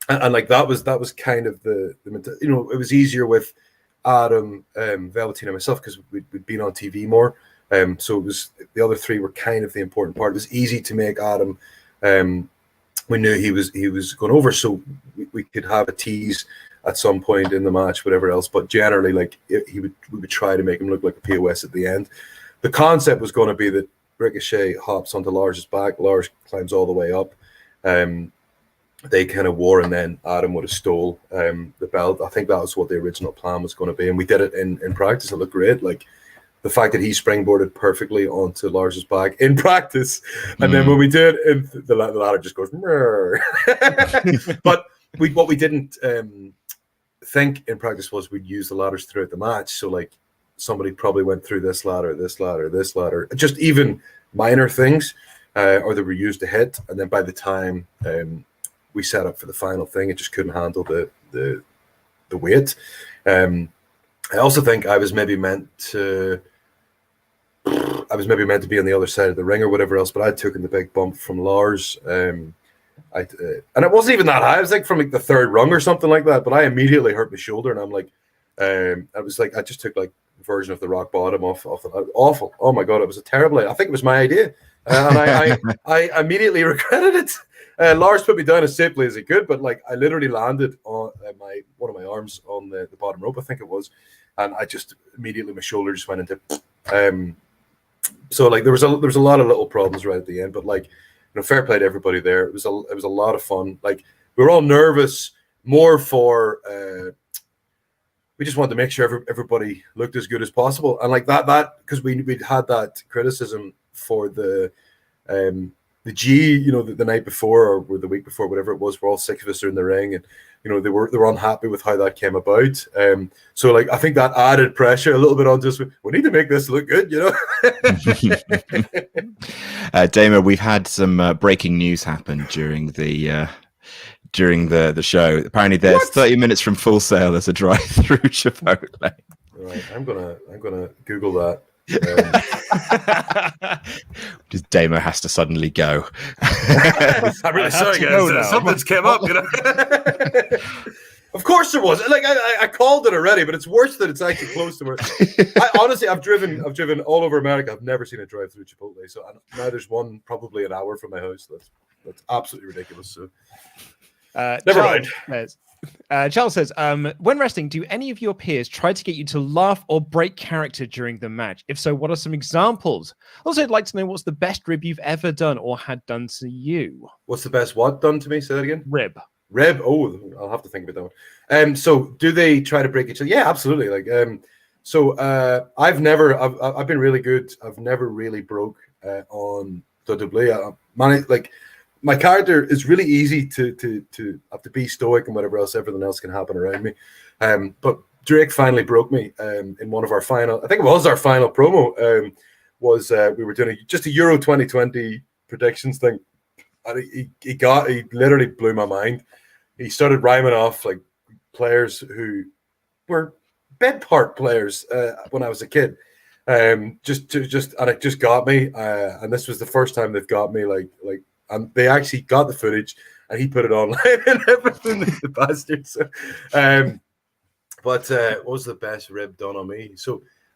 like that was kind of the it was easier with Adam, Velveteen, and myself, because we'd been on TV more. So it was, the other three were kind of the important part. It was easy to make Adam. We knew he was going over, so we could have a tease at some point in the match, whatever else. But generally, like, we would try to make him look like a POS at the end. The concept was going to be that Ricochet hops onto Lars's back, Lars climbs all the way up. They kind of wore, and then Adam would have stole the belt. I think that was what the original plan was going to be, and we did it in practice. It looked great. Like, the fact that he springboarded perfectly onto Lars's back in practice, and then when we did, the ladder just goes. But what we didn't think in practice was we'd use the ladders throughout the match. So like, somebody probably went through this ladder, just even minor things, or they were used to hit, and then by the time we set up for the final thing, it just couldn't handle the weight. I also think I was maybe meant to be on the other side of the ring or whatever else, but I'd taken the big bump from Lars. And it wasn't even that high. I was like from like the third rung or something like that, but I immediately hurt my shoulder, and I'm like, I was like, I just took like a version of the rock bottom off awful. Oh my God, it was a terrible idea. I think it was my idea. And I immediately regretted it. Lars put me down as safely as he could, but like, I literally landed on one of my arms on the bottom rope, I think it was, and I just immediately, my shoulder just went into. So like, there was a lot of little problems right at the end, but like, fair play to everybody there. It was a lot of fun. Like, we were all nervous, more for we just wanted to make sure everybody looked as good as possible, and like that because we'd had that criticism for the G, you know, the night before or the week before, whatever it was. We're all 6 of us are in the ring, and you know they were unhappy with how that came about. So like I think that added pressure a little bit on just we need to make this look good, you know. Damo, we've had some breaking news happen during the show. Apparently, there's 30 minutes from Full Sail. There's a drive-through Chipotle. Right, I'm gonna Google that. Just Damo has to suddenly go. I'm really sorry, guys. Something's came up, you know. Of course there was. Like I called it already, but it's worse that it's actually close to where. Honestly, I've driven all over America. I've never seen a drive-through Chipotle. So now there's one probably an hour from my house. That's absolutely ridiculous. So never mind. Charles says, when wrestling, do any of your peers try to get you to laugh or break character during the match? If so, what are some examples? Also, I'd like to know what's the best rib you've ever done or had done to you. What's the best what done to me? Say that again. Rib. Oh, I'll have to think about that one. So do they try to break each other? Yeah, absolutely. Like, I've been really good. I've never really broke on WWE. My character is really easy to have to be stoic and whatever else. Everything else can happen around me. But Drake finally broke me in one of our final. I think it was our final promo. We were doing just a Euro 2020 predictions thing, and he literally blew my mind. He started rhyming off like players who were bed part players when I was a kid. And it just got me. And this was the first time they've got me like. And they actually got the footage, and he put it online and everything. The bastards. What was the best rib done on me?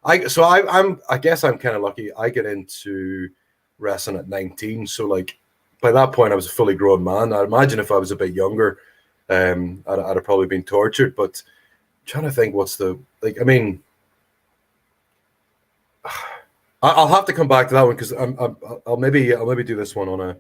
I guess I'm kind of lucky. I get into wrestling at 19, so like by that point I was a fully grown man. I imagine if I was a bit younger, I'd have probably been tortured. But I'm trying to think, what's the like? I mean, I'll have to come back to that one because I'll maybe do this one on a.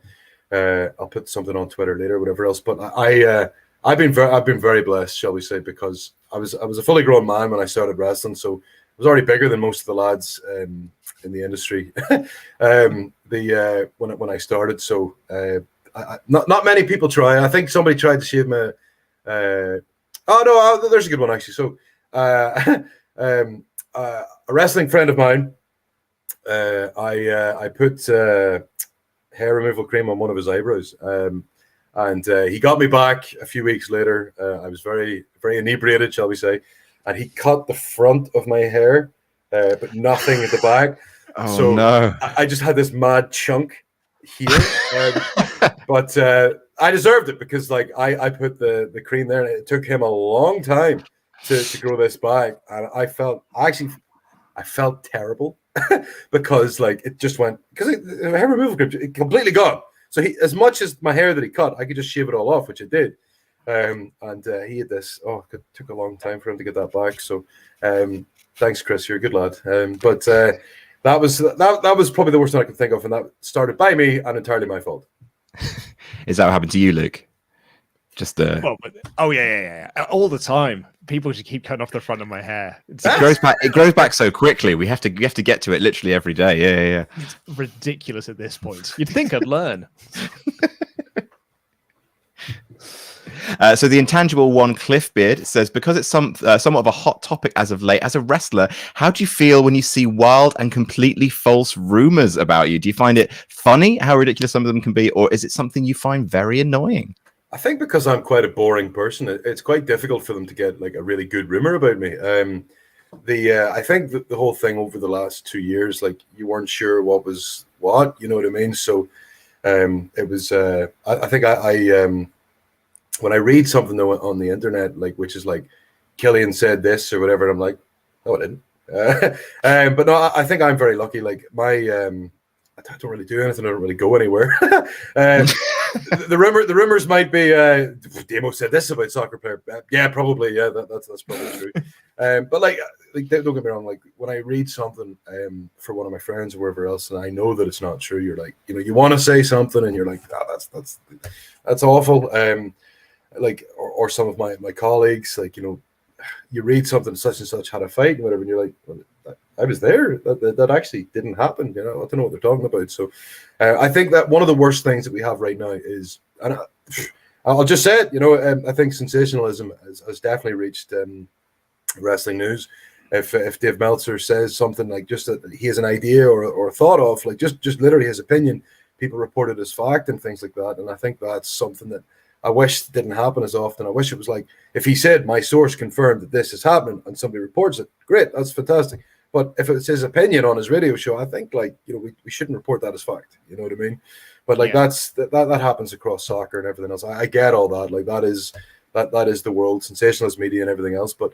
I'll put something on Twitter later, whatever else. But I've been very blessed, shall we say, because I was a fully grown man when I started wrestling, so I was already bigger than most of the lads in the industry. When I started, so not many people try. I think somebody tried to shave me. There's a good one actually. So a wrestling friend of mine, I put hair removal cream on one of his eyebrows, and he got me back a few weeks later. I was very, very inebriated, shall we say, and he cut the front of my hair, but nothing at the back. Oh no! I just had this mad chunk here, but I deserved it because like I put the cream there, and it took him a long time to grow this back, and I felt terrible. Because like it just went because the hair removal cream it completely gone. So as much as my hair that he cut, I could just shave it all off, which I did. And he had this. Oh, it took a long time for him to get that back. So thanks, Chris. You're a good lad. But that was probably the worst thing I could think of, and that started by me and entirely my fault. Is that what happened to you, Luke? Just yeah, all the time. People just keep cutting off the front of my hair. It grows back so quickly. We have to get to it literally every day. Yeah. It's ridiculous at this point. You'd think I'd learn. So the intangible one, Cliffbeard, says, because it's somewhat of a hot topic as of late, as a wrestler, how do you feel when you see wild and completely false rumors about you? Do you find it funny how ridiculous some of them can be, or is it something you find very annoying? I think because I'm quite a boring person, it's quite difficult for them to get like a really good rumor about me. I think that the whole thing over the last 2 years, like you weren't sure what was what, you know what I mean? So it was. I think when I read something though on the internet, like which is like Killian said this or whatever, and I'm like, no, I didn't. But no, I think I'm very lucky. Like my. I don't really do anything. I don't really go anywhere. The rumors might be. Damo said this about soccer player. Yeah, probably. Yeah, that's probably true. But like, don't get me wrong. Like when I read something for one of my friends or wherever else, and I know that it's not true, you're like, you want to say something, and you're like, that's awful. like, or some of my colleagues, like, you know, you read something such and such had a fight and whatever, and you're like, well, I was there. That actually didn't happen. You know, I don't know what they're talking about. So I think that one of the worst things that we have right now is, and I'll just say it, you know, I think sensationalism has definitely reached wrestling news. If Dave Meltzer says something like just that he has an idea or a thought of, like just literally his opinion, people report it as fact and things like that. And I think that's something that I wish didn't happen as often. I wish it was like, if he said, my source confirmed that this is happening, and somebody reports it, great, that's fantastic. But if it's his opinion on his radio show, I think, like, you know, we shouldn't report that as fact. You know what I mean? But like that happens across soccer and everything else. I get all that. Like that is the world, sensationalist media and everything else. But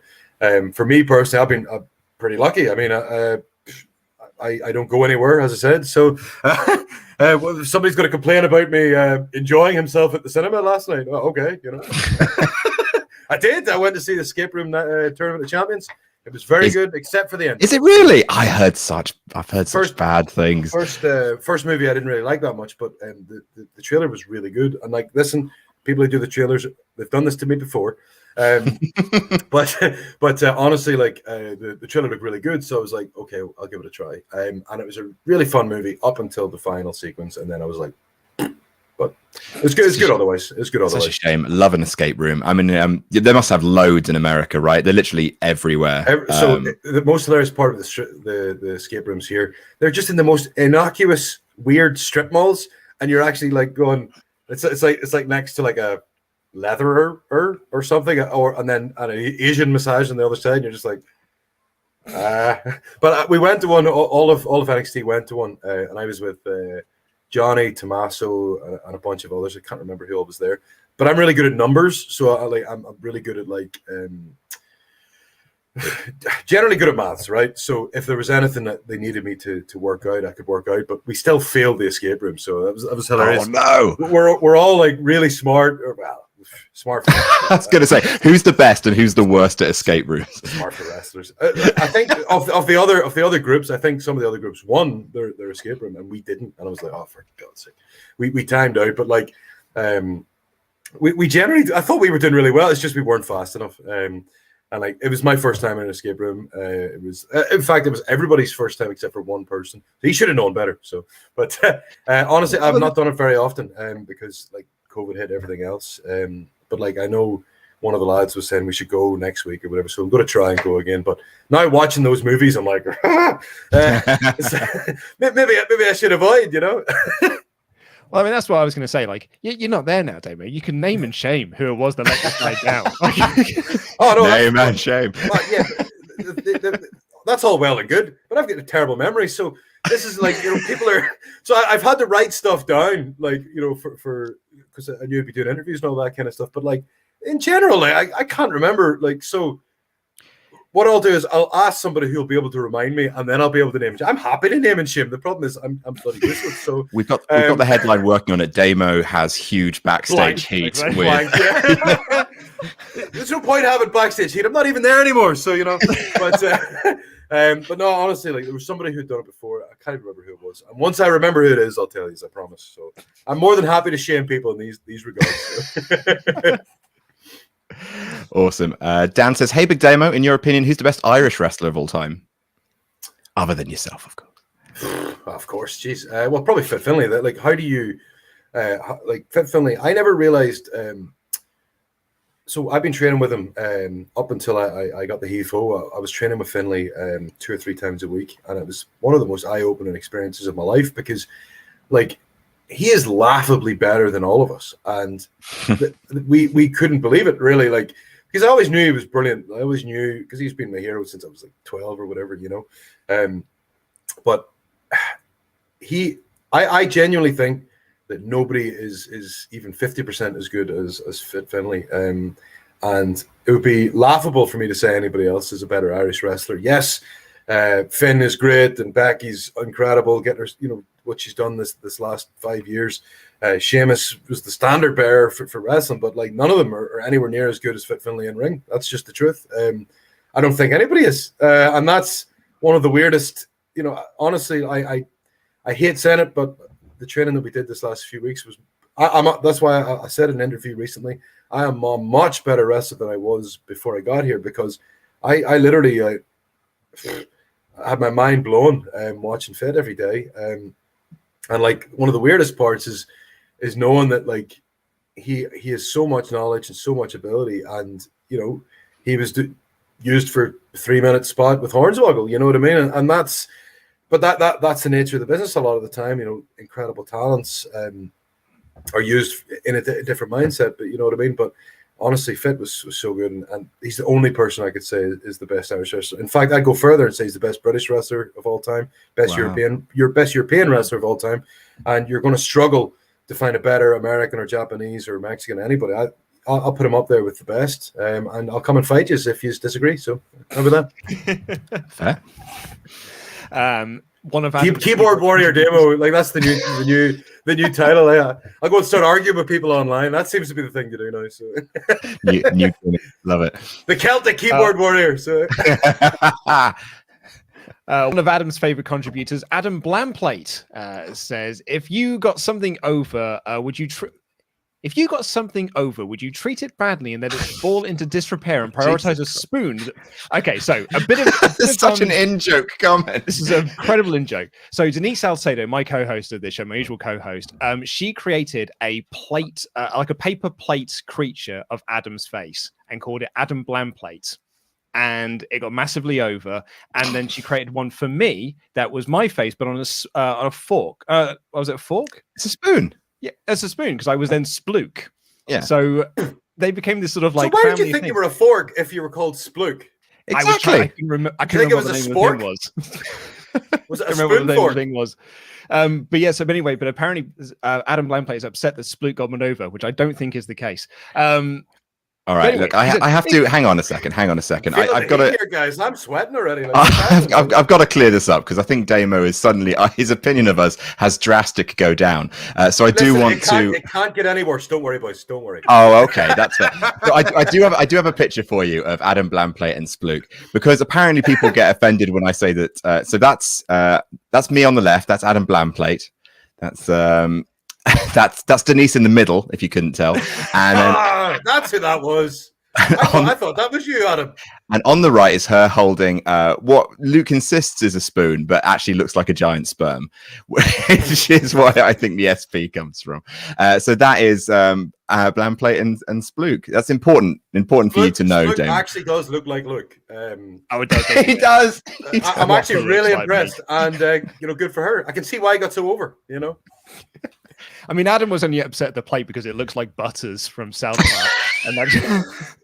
for me personally, I've been pretty lucky. I mean, I don't go anywhere, as I said. So if somebody's going to complain about me enjoying himself at the cinema last night, well, okay, you know. I did. I went to see the Escape Room Tournament of Champions. It was very good, except for the end. Is it really? I've heard such bad things. First movie I didn't really like that much, but the trailer was really good. And like, listen, people who do the trailers, they've done this to me before. But honestly, like the trailer looked really good, so I was like, okay, I'll give it a try. And it was a really fun movie up until the final sequence, and then I was like, but it's good. It's good otherwise. It's good otherwise. Such a shame. Love an escape room. I mean, they must have loads in America, right? They're literally everywhere. So the most hilarious part of the escape rooms here, they're just in the most innocuous, weird strip malls, and you're actually like going. It's like next to like a leatherer or something, and then an Asian massage on the other side. And you're just like, But we went to one. All of NXT went to one, and I was with Johnny, Tommaso, and a bunch of others. I can't remember who all was there. But I'm really good at numbers, so I'm really good at generally good at maths, right? So if there was anything that they needed me to work out, I could work out. But we still failed the escape room, so that was hilarious. Oh no! We're all like really smart, or well, smart. I was going to say, who's the best and who's the worst at escape rooms? Smart for wrestlers. I think of the other groups, I think some of the other groups won their escape room, and we didn't. And I was like, oh, for God's sake, we timed out. But like, we generally, I thought we were doing really well. It's just we weren't fast enough. And like, it was my first time in an escape room. It was, in fact, it was everybody's first time except for one person. So he should have known better. So, but honestly, I've not done it very often because like COVID hit everything else. But like, I know one of the lads was saying we should go next week or whatever. So I'm going to try and go again. But now watching those movies, I'm like, maybe I should avoid, you know. Well, I mean, that's what I was going to say. Like, you're not there now, Damo. You can name and shame who it was that let this guy down. Oh no, name and shame. Yeah, that's all well and good, but I've got a terrible memory. So this is like, you know, people are. So I've had to write stuff down, like, you know, for because I knew I'd be doing interviews and all that kind of stuff. But like in general, like, I can't remember. Like, so what I'll do is I'll ask somebody who'll be able to remind me, and then I'll be able to name and shame. I'm happy to name and shame. The problem is I'm bloody useless. So we've got the headline working on it. Damo has huge backstage heat. Blank, yeah. There's no point having backstage heat. I'm not even there anymore. So, you know, but no, honestly, like there was somebody who'd done it before. I can't even remember who it was. And once I remember who it is, I'll tell you. I promise. So I'm more than happy to shame people in these regards. So. Awesome. Dan says, "Hey, Big Damo, in your opinion, who's the best Irish wrestler of all time, other than yourself, of course?" Of course, jeez. Well, probably Fit Finlay. That, like, how do you like Fit Finlay? I never realized. So I've been training with him up until I got the HEFO. I was training with Finlay 2 or 3 times a week, and it was one of the most eye-opening experiences of my life because, like, he is laughably better than all of us, and we couldn't believe it, really. Like, because I always knew he was brilliant. I always knew because he's been my hero since I was like 12 or whatever, you know. But I genuinely think that nobody is even 50% as good as Fit Finlay. And it would be laughable for me to say anybody else is a better Irish wrestler. Yes, Finn is great, and Becky's incredible. Getting her, you know, what she's done this last 5 years. Sheamus was the standard bearer for wrestling, but like none of them are anywhere near as good as Fit Finlay in ring. That's just the truth. I don't think anybody is, and that's one of the weirdest. You know, honestly, I hate saying it, but the training that we did this last few weeks was That's why I said in an interview recently, I am a much better wrestler than I was before I got here, because I literally had my mind blown watching Fit every day. And like, one of the weirdest parts is knowing that like he has so much knowledge and so much ability, and you know, he was used for 3-minute spot with Hornswoggle, you know what I mean? And that's the nature of the business a lot of the time. You know, incredible talents are used in a different mindset, but you know what I mean? But honestly, Fit was so good, and he's the only person I could say is the best Irish wrestler. In fact, I'd go further and say he's the best British wrestler of all time, best European wrestler of all time, and you're going to struggle to find a better American or Japanese or Mexican, anybody. I'll put him up there with the best, and I'll come and fight you if you disagree. So how about that? Fair. One of Keyboard Warrior Damo, like that's the new title. Yeah, I'll go and start arguing with people online. That seems to be the thing to do now. So new love it. The Celtic Keyboard Warrior. So one of Adam's favorite contributors, Adam Blampied, says, "If you got something over, would you treat it badly and let it fall into disrepair and prioritize a spoon?" Okay, so a bit of such an in-joke comment. This is an incredible in-joke. So Denise Salcedo, my co-host of this show, my usual co-host, she created a plate, like a paper plate creature of Adam's face, and called it Adam Blampied. And it got massively over. And then she created one for me that was my face, but on a fork. Was it a fork? It's a spoon. Yeah, as a spoon, because I was then Spluke. Yeah. So they became this sort of like. So why did you think thing. you were a fork if you were called Spluke? Exactly. I can remember what the name of the thing was. Was it a remember what the spoon name fork? of the thing was. But yeah, so anyway, but apparently Adam Blampied is upset that Spluke got one over, which I don't think is the case. All right, anyway, look, I have to hang on a second. I've got to. Here, guys, I'm sweating already. Like, I've got to clear this up, because I think Damo is suddenly his opinion of us has drastic go down. So I do want to. It can't get any worse. Don't worry, boys. Don't worry. Oh, okay, that's fair. So I do have a picture for you of Adam Blampied and Spluke, because apparently people get offended when I say that. So that's me on the left. That's Adam Blampied. That's Denise in the middle, if you couldn't tell. And then, that's who that was. I thought that was you, Adam. And on the right is her holding what Luke insists is a spoon, but actually looks like a giant sperm, which is why I think the SP comes from. So that is Blampied and Spluke. That's important for you to know, Luke Dame. actually does look like Luke. It does. He does. I'm actually really impressed, and good for her. I can see why he got so over. You know. I mean, Adam was only upset at the plate because it looks like Butters from South Park. And that's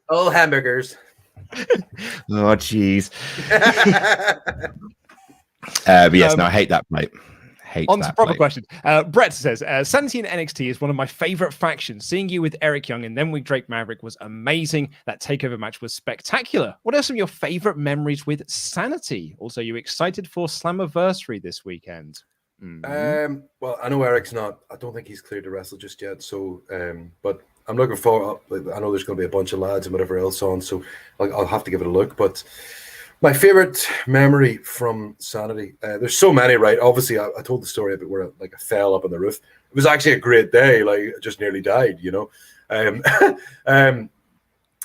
Oh, hamburgers. Oh, jeez. But yes, no, I hate that plate. On to proper questions. Brett says, Sanity in NXT is one of my favorite factions. Seeing you with Eric Young and then with Drake Maverick was amazing. That takeover match was spectacular. What are some of your favorite memories with Sanity? Also, you excited for Slammiversary this weekend? Well, I know Eric's not. I don't think he's cleared to wrestle just yet. So, but I'm looking forward. I know there's going to be a bunch of lads and whatever else on, so I'll have to give it a look. But my favorite memory from Sanity, there's so many, right? Obviously, I told the story about where I fell up on the roof. It was actually a great day. Like, I just nearly died, you know.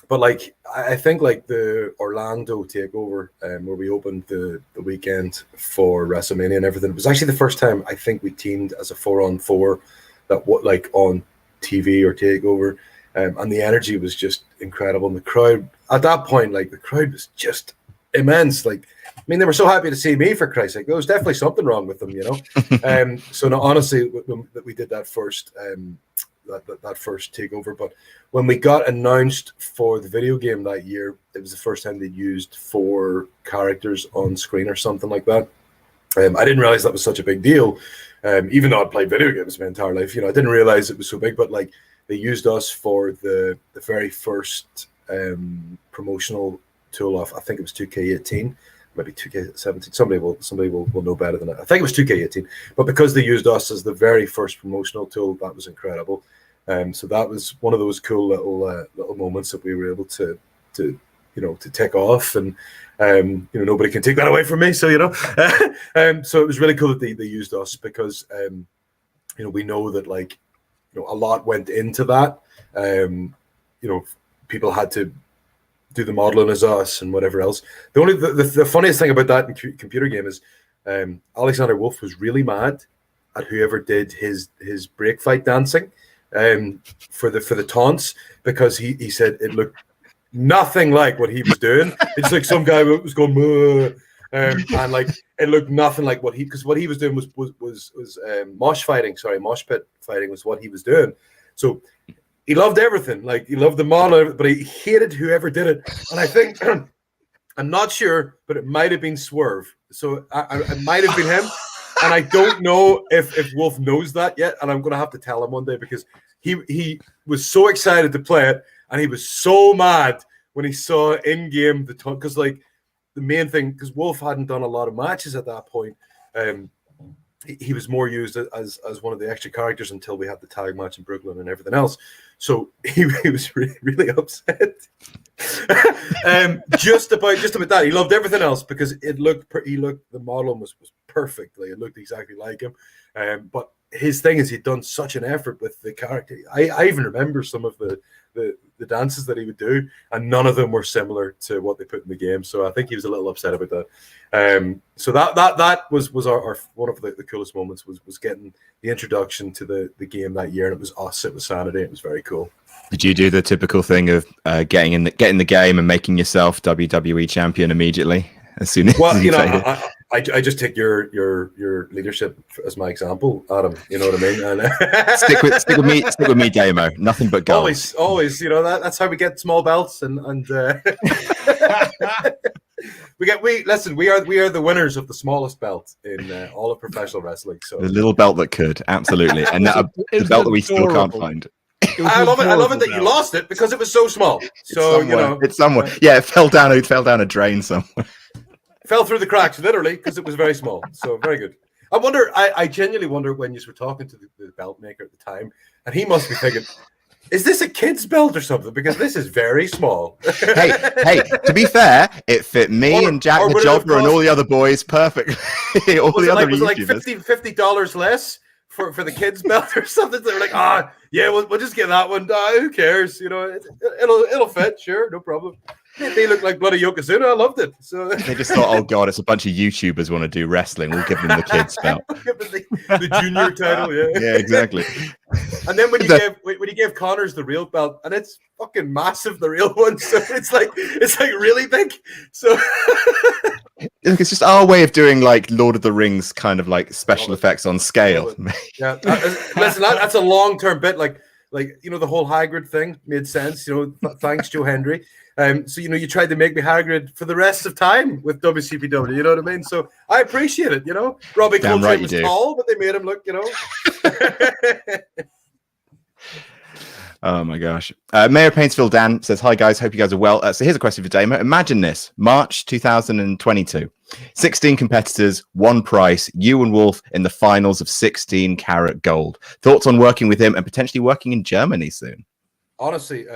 But like, I think like the Orlando takeover, where we opened the weekend for WrestleMania and everything, it was actually the first time I think we teamed as a 4-on-4 that like on TV or takeover, and the energy was just incredible. And the crowd at that point, like the crowd was just immense. Like, I mean, they were so happy to see me, for Christ's sake. There was definitely something wrong with them, you know. So no, honestly, when we did that first. That first takeover, but when we got announced for the video game that year, it was the first time they used 4 characters on screen or something like that. I didn't realize that was such a big deal, even though I'd played video games my entire life. You know, I didn't realize it was so big. But like, they used us for the very first promotional tool off. I think it was 2K18, maybe 2K17. Somebody will know better than that. I think it was 2K18, but because they used us as the very first promotional tool, that was incredible. So that was one of those cool little moments that we were able to take off, and nobody can take that away from me. So so it was really cool that they used us, because we know that, like, a lot went into that. People had to do the modeling as us and whatever else. The funniest thing about that computer game is Alexander Wolf was really mad at whoever did his break fight dancing for the taunts, because he said it looked nothing like what he was doing. It's like some guy was going and like it looked nothing like because what he was doing was mosh pit fighting was what he was doing. So he loved everything. Like, he loved the model, but he hated whoever did it. And I think, I'm not sure, but it might have been Swerve. So it might have been him. And I don't know if Wolf knows that yet. And I'm going to have to tell him one day, because he was so excited to play it. And he was so mad when he saw in-game because like the main thing, because Wolf hadn't done a lot of matches at that point. He was more used as one of the extra characters until we had the tag match in Brooklyn and everything else. So he was really upset. Just about that. He loved everything else because the model was perfect. Like, it looked exactly like him. But his thing is, he'd done such an effort with the character. I even remember some of the dances that he would do, and none of them were similar to what they put in the game. So I think he was a little upset about that. So that was our one of the coolest moments was getting the introduction to the game that year, and it was us. It was Sanity. It was very cool. Did you do the typical thing of getting in the game and making yourself WWE champion immediately as soon as you played it? I just take your leadership as my example, Adam. You know what I mean? And stick with me, Damo. Nothing but gold. Always. You know that's how we get small belts, and we are the winners of the smallest belt in all of professional wrestling. So the little belt that could, absolutely, and the belt that we still can't find. I love it that you lost it because it was so small. So it's somewhere. Yeah, it fell down a drain somewhere. Fell through the cracks, literally, because it was very small. So very good. I genuinely wonder when you were talking to the belt maker at the time, and he must be thinking, is this a kid's belt or something? Because this is very small. hey, to be fair, it fit me and Jack the Jobber and all the other boys perfectly. Was it like $50 less for the kids' belt or something? They were like, we'll just get that one. Who cares? You know, it'll fit. Sure, no problem. They look like bloody Yokozuna. I loved it. So they just thought, oh god, it's a bunch of YouTubers want to do wrestling. We'll give them the kids' belt. the junior title, yeah. Yeah, exactly. And then when you gave Connors the real belt, and it's fucking massive, the real one. So it's like really big. So it's just our way of doing like Lord of the Rings kind of like special effects on scale. Yeah, listen, that's a long-term bit. Like the whole Hagrid thing made sense. Thanks, Joe Hendry. So you tried to make me Hagrid for the rest of time with WCPW. You know what I mean? So I appreciate it. Robbie Coltrane was tall, but they made him look. Oh my gosh. Mayor Paintsville Dan says, hi guys, hope you guys are well. So here's a question for Damo. Imagine this, March 2022, 16 competitors, one price, you and Wolf in the finals of 16 karat gold. Thoughts on working with him and potentially working in Germany soon? Honestly,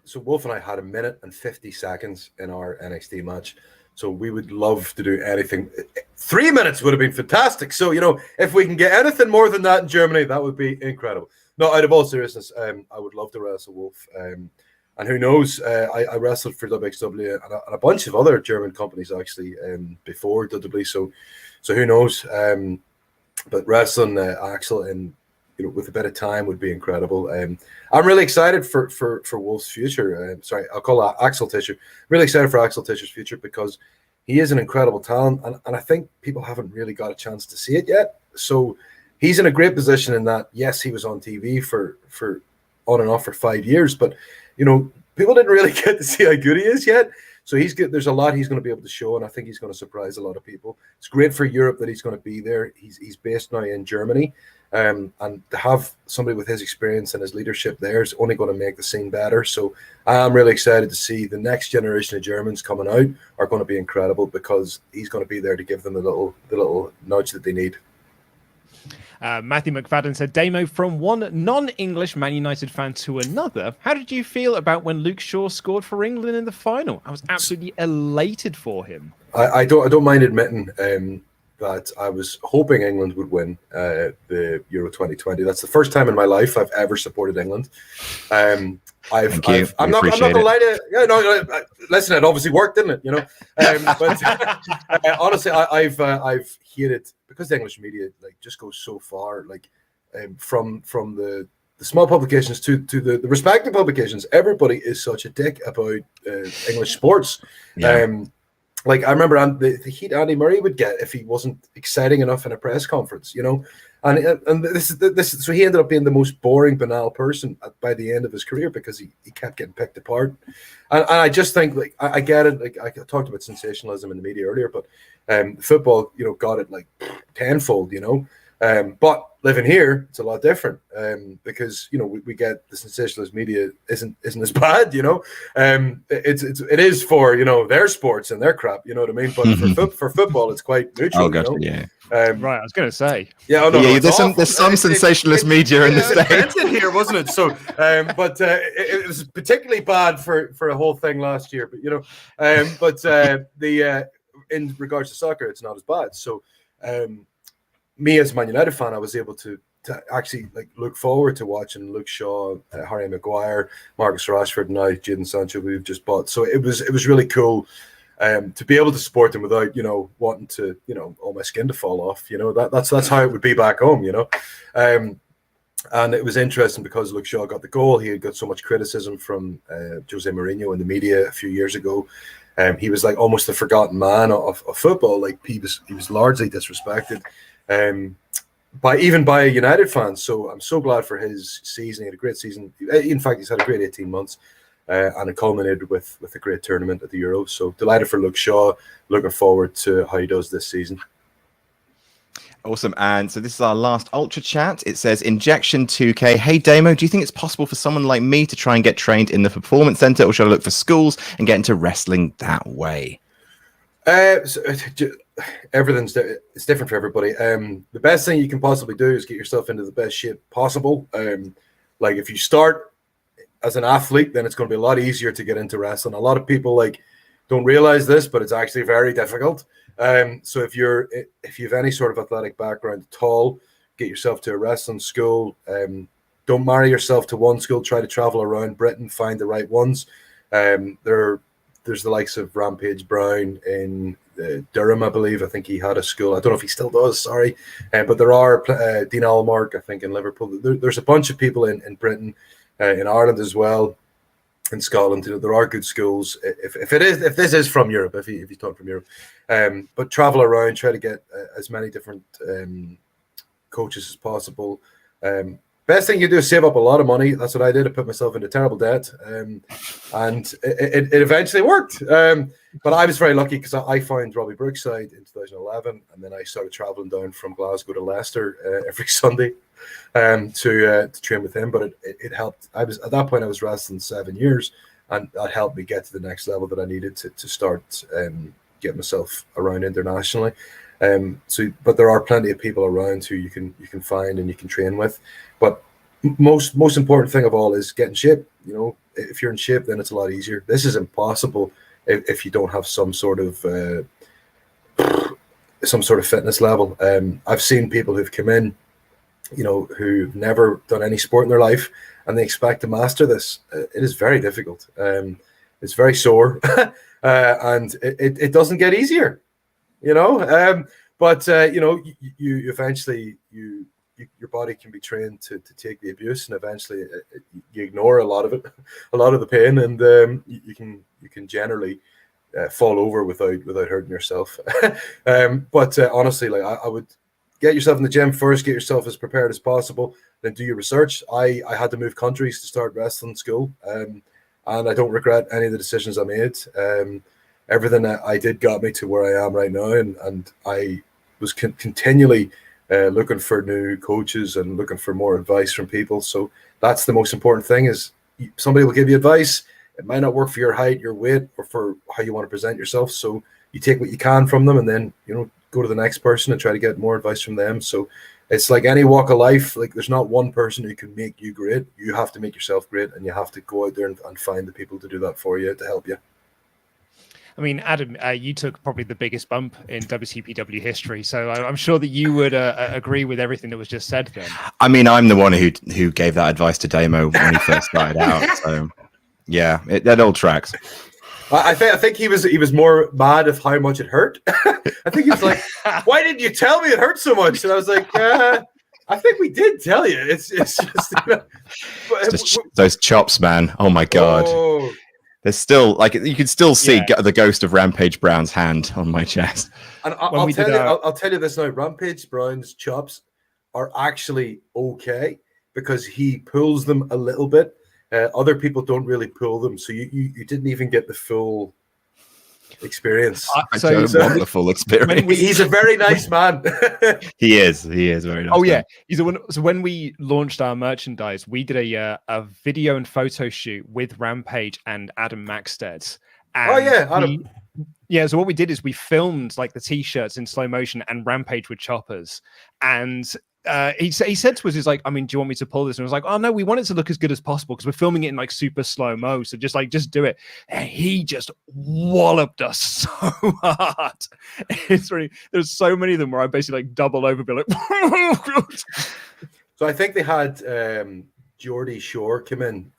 so Wolf and I had 1 minute and 50 seconds in our NXT match. So we would love to do anything. 3 minutes would have been fantastic. So, if we can get anything more than that in Germany, that would be incredible. No, out of all seriousness, I would love to wrestle Wolf. And who knows, I wrestled for WXW and a bunch of other German companies, actually, before WWE. So who knows? But wrestling Axel and with a bit of time would be incredible. I'm really excited for Wolf's future. I'll call Axel Tischer. Really excited for Axel Tischer's future because he is an incredible talent, and I think people haven't really got a chance to see it yet. So he's in a great position in that, yes, he was on TV for on and off for 5 years, but people didn't really get to see how good he is yet. So he's good. There's a lot he's going to be able to show, and I think he's going to surprise a lot of people. It's great for Europe that he's going to be there. He's based now in Germany. And to have somebody with his experience and his leadership there is only going to make the scene better. So I'm really excited to see the next generation of Germans coming out are going to be incredible because he's going to be there to give them the little nudge that they need. Matthew McFadden said, Damo, from one non-English Man United fan to another, how did you feel about when Luke Shaw scored for England in the final? I was absolutely elated for him. I don't mind admitting that I was hoping England would win the Euro 2020. That's the first time in my life I've ever supported England. I'm not gonna lie to you. No, listen, it obviously worked, didn't it? You know, but honestly, I've hated, because the English media like just goes so far, like from the small publications to the respected publications. Everybody is such a dick about English sports. Yeah. Like I remember the heat Andy Murray would get if he wasn't exciting enough in a press conference, you know, and this so he ended up being the most boring, banal person by the end of his career because he kept getting picked apart. And I just think, like, I get it. Like I talked about sensationalism in the media earlier, but football, you know, got it like tenfold, you know. But living here, it's a lot different because, you know, we get the sensationalist media isn't as bad, you know. It is for, you know, their sports and their crap, you know what I mean. But for football, it's quite neutral. Oh, gotcha, you know? yeah. Right, I was going to say. Yeah, oh, no, yeah. no, There's some sensationalist media in the States. It here, wasn't it? So, but it was particularly bad for a whole thing last year. But you know, in regards to soccer, it's not as bad. So. Me as a Man United fan, I was able to actually like look forward to watching Luke Shaw, Harry Maguire, Marcus Rashford, and now Jadon Sancho, who we've just bought. So it was really cool to be able to support them without, you know, wanting to, you know, all my skin to fall off. You know, that's how it would be back home. You know, and it was interesting because Luke Shaw got the goal. He had got so much criticism from Jose Mourinho in the media a few years ago. He was like almost the forgotten man of football. Like he was largely disrespected. By United fans. So I'm so glad for his season. He had a great season. In fact, he's had a great 18 months and it culminated with a great tournament at the Euro. So delighted for Luke Shaw. Looking forward to how he does this season. Awesome. And so this is our last Ultra Chat. It says, Injection 2K. Hey, Damo, do you think it's possible for someone like me to try and get trained in the Performance Center, or should I look for schools and get into wrestling that way? Everything's it's different for everybody. The best thing you can possibly do is get yourself into the best shape possible. Like if you start as an athlete, then it's going to be a lot easier to get into wrestling. A lot of people like don't realize this, but it's actually very difficult. So if you have any sort of athletic background at all, get yourself to a wrestling school. Don't marry yourself to one school. Try to travel around Britain, find the right ones. There's the likes of Rampage Brown in Durham, I believe. I think he had a school. I don't know if he still does, sorry. But there are Dean Allmark, I think, in Liverpool. There's a bunch of people in Britain, in Ireland as well, in Scotland. You know, there are good schools. If this is from Europe, if you talk from Europe. But travel around, try to get as many different coaches as possible. Best thing you do is save up a lot of money. That's what I did. I put myself into terrible debt, and it eventually worked. But I was very lucky because I found Robbie Brookside in 2011, and then I started traveling down from Glasgow to Leicester every Sunday to train with him. But it helped. I was at that point I was wrestling 7 years, and that helped me get to the next level that I needed to start getting myself around internationally. But there are plenty of people around who you can find and you can train with. But most important thing of all is get in shape. You know, if you're in shape, then it's a lot easier. This is impossible if you don't have some sort of fitness level. I've seen people who've come in, you know, who've never done any sport in their life, and they expect to master this. It is very difficult. It's very sore, and it doesn't get easier. You know, but you know, you eventually your body can be trained to take the abuse, and eventually you ignore a lot of it, a lot of the pain, and you can generally fall over without hurting yourself. But honestly, like I would get yourself in the gym first, get yourself as prepared as possible, then do your research. I had to move countries to start wrestling school, and I don't regret any of the decisions I made. Everything that I did got me to where I am right now, and I was continually looking for new coaches and looking for more advice from people. So that's the most important thing, is somebody will give you advice. It might not work for your height, your weight, or for how you want to present yourself. So you take what you can from them, and then, you know, go to the next person and try to get more advice from them. So it's like any walk of life. Like there's not one person who can make you great. You have to make yourself great, and you have to go out there and find the people to do that for you, to help you. I mean, Adam, you took probably the biggest bump in WCPW history, so I'm sure that you would agree with everything that was just said then. I mean, I'm the one who gave that advice to Damo when he first started out. So, yeah, that all tracks. I think he was more mad of how much it hurt. I think he was like, "Why didn't you tell me it hurt so much?" And I was like, "I think we did tell you. It's just those chops, man. Oh my god." Oh. There's still you can still see the ghost of Rampage Brown's hand on my chest. And I'll tell you this now: Rampage Brown's chops are actually okay because he pulls them a little bit. Other people don't really pull them, so you didn't even get the full experience. I don't want the full experience. He's a very nice man. He is very nice. Oh yeah, he's the one. So when we launched our merchandise, we did a video and photo shoot with Rampage and Adam Maxted. And Adam. So what we did is we filmed like the t-shirts in slow motion and Rampage with choppers, and he said to us, he's like, I mean, do you want me to pull this? And I was like, oh no, we want it to look as good as possible because we're filming it in like super slow mo. So just do it. And he just walloped us so hard. It's really, there's so many of them where I basically like double over, be like, So I think they had Geordie Shore come in,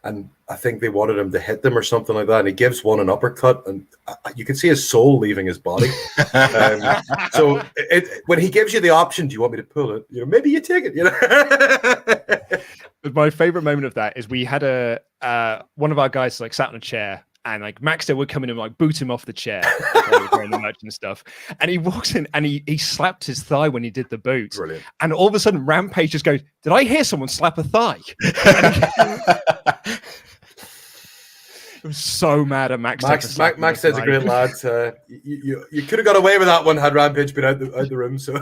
and I think they wanted him to hit them or something like that. And he gives one an uppercut, and you can see his soul leaving his body. So when he gives you the option, do you want me to pull it? Maybe you take it. But my favorite moment of that is we had one of our guys like sat on a chair. And like Maxter would come in and like boot him off the chair, wearing the merch and stuff. And he walks in and he slapped his thigh when he did the boot. Brilliant. And all of a sudden, Rampage just goes, "Did I hear someone slap a thigh?" I was so mad at Max. Max says a great lad. You could have got away with that one had Rampage been out the room. So.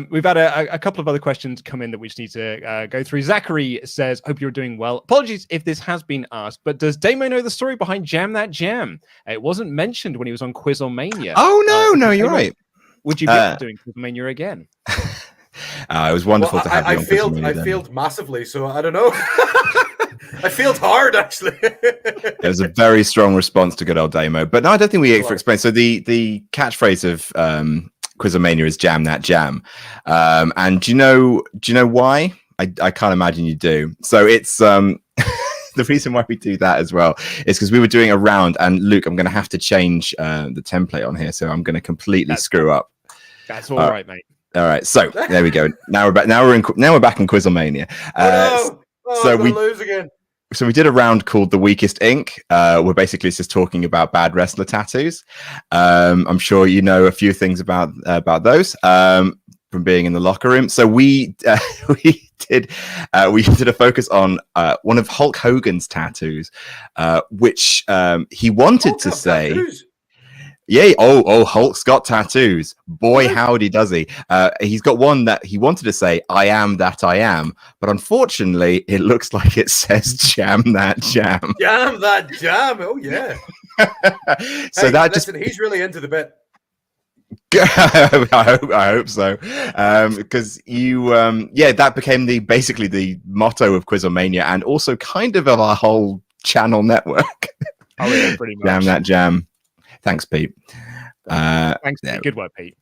We've had a couple of other questions come in that we just need to go through. Zachary says, hope you're doing well. Apologies if this has been asked, but does Damo know the story behind Jam That Jam? It wasn't mentioned when he was on Quizlemania. Oh, no, you're right. Would you be up doing Quizlemania again? It was wonderful to have you on I failed massively, so I don't know. I failed hard, actually. There was a very strong response to good old Damo. But no, I don't think we explained. So the catchphrase of... Quizlemania is Jam That Jam. And do you know why? I can't imagine you do. So it's the reason why we do that as well is because we were doing a round, and Luke, I'm going to have to change the template on here, so I'm going to completely screw up. That's all right, mate. All right, so there we go. Now we're back. Now we're back in Quizlemania. So we lose again. So we did a round called The Weakest Ink, where basically it's just talking about bad wrestler tattoos. I'm sure you know a few things about those from being in the locker room. So we did a focus on one of Hulk Hogan's tattoos, which he wanted to say. Tattoos? Yeah. Oh, Hulk's got tattoos. Boy, howdy does he. He's got one that he wanted to say, I am that I am. But unfortunately, it looks like it says Jam That Jam. Jam That Jam. Oh, yeah. So he's really into the bit. I hope so. Because that became basically the motto of Quizlemania and also kind of our whole channel network. Oh, yeah, pretty much. Jam That Jam. Thanks, Pete. Thanks. Good work, Pete.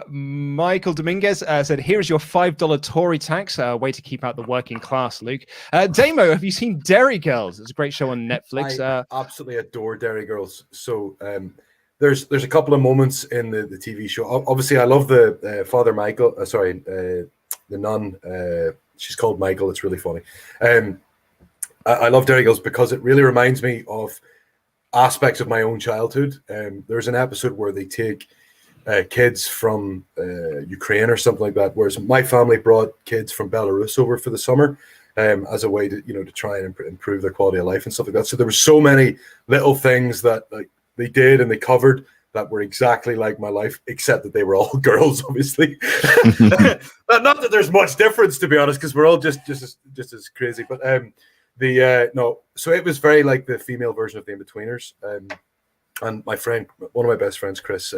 Michael Dominguez said, "Here is your $5 Tory tax. Way to keep out the working class, Luke." Damo, have you seen Derry Girls? It's a great show on Netflix. I absolutely adore Derry Girls. So there's a couple of moments in the TV show. Obviously, I love the Father Michael. The nun. She's called Michael. It's really funny. I love Derry Girls because it really reminds me of aspects of my own childhood. There's an episode where they take kids from Ukraine or something like that, whereas my family brought kids from Belarus over for the summer as a way to to try and improve their quality of life and stuff like that. So there were so many little things that they did and they covered that were exactly like my life, except that they were all girls, obviously. Not that there's much difference, to be honest, because we're all just as crazy. But so it was very like the female version of the In-Betweeners. And my friend, one of my best friends, Chris,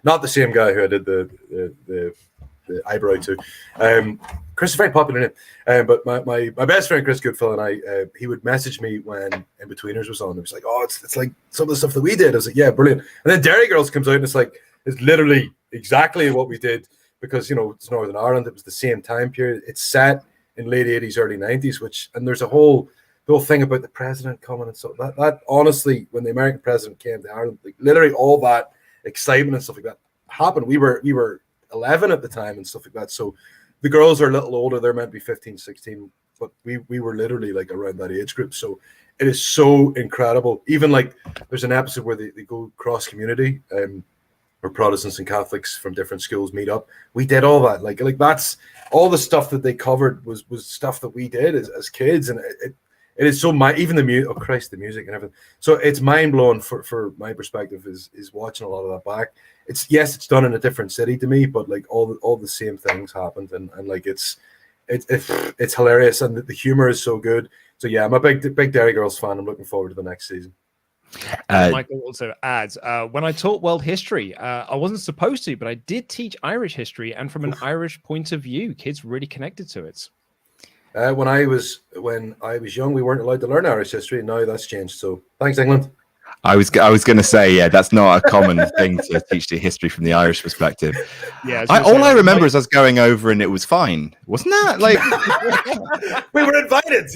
not the same guy who I did the the eyebrow too. Chris is a very popular name, but my best friend Chris Goodfellow and I, he would message me when In-Betweeners was on. He was like, "Oh, it's like some of the stuff that we did." I was like, "Yeah, brilliant." And then Derry Girls comes out, and it's literally exactly what we did, because it's Northern Ireland. It was the same time period. It's set in late 80s, early 90s, and there's the whole thing about the president coming and stuff. That honestly, when the American president came to Ireland, like literally all that excitement and stuff like that happened. We were 11 at the time and stuff like that. So the girls are a little older. They're meant to be 15, 16, but we were literally like around that age group. So it is so incredible. Even like there's an episode where they go cross community, where Protestants and Catholics from different schools meet up. We did all that. Like that's all the stuff that they covered was stuff that we did as kids, and it is so even the music. Oh Christ, the music and everything. So it's mind blowing for my perspective is watching a lot of that back. It's done in a different city to me, but like all the same things happened, and like it's hilarious, and the humor is so good. So yeah, I'm a big Derry Girls fan. I'm looking forward to the next season. Michael also adds, when I taught world history, I wasn't supposed to, but I did teach Irish history, and from an Irish point of view, kids really connected to it. When I was young, we weren't allowed to learn Irish history, and now that's changed. So thanks, England. I was going to say, yeah, that's not a common thing to teach the history from the Irish perspective. Yeah, all I remember is us going over and it was fine, wasn't that? Like we were invited,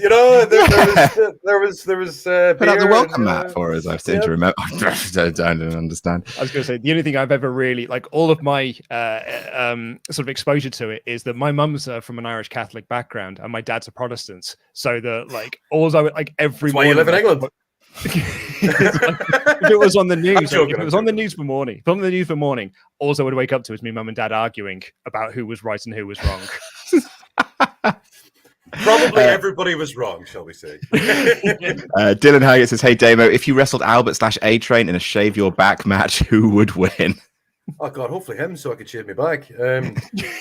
There was put out the welcome mat for us. I seem to remember. I don't understand. I was going to say the only thing I've ever really like all of my sort of exposure to it is that my mum's from an Irish Catholic background and my dad's a Protestant. So all I would like every. That's why you live in England. If it was on the news, on the news for morning, all I would wake up to is me mum and dad arguing about who was right and who was wrong. Probably everybody was wrong, shall we say. Dylan Haggett says, "Hey Damo, if you wrestled Albert/A Train in a shave your back match, who would win?" Oh God, hopefully him, so I could shave me back. That's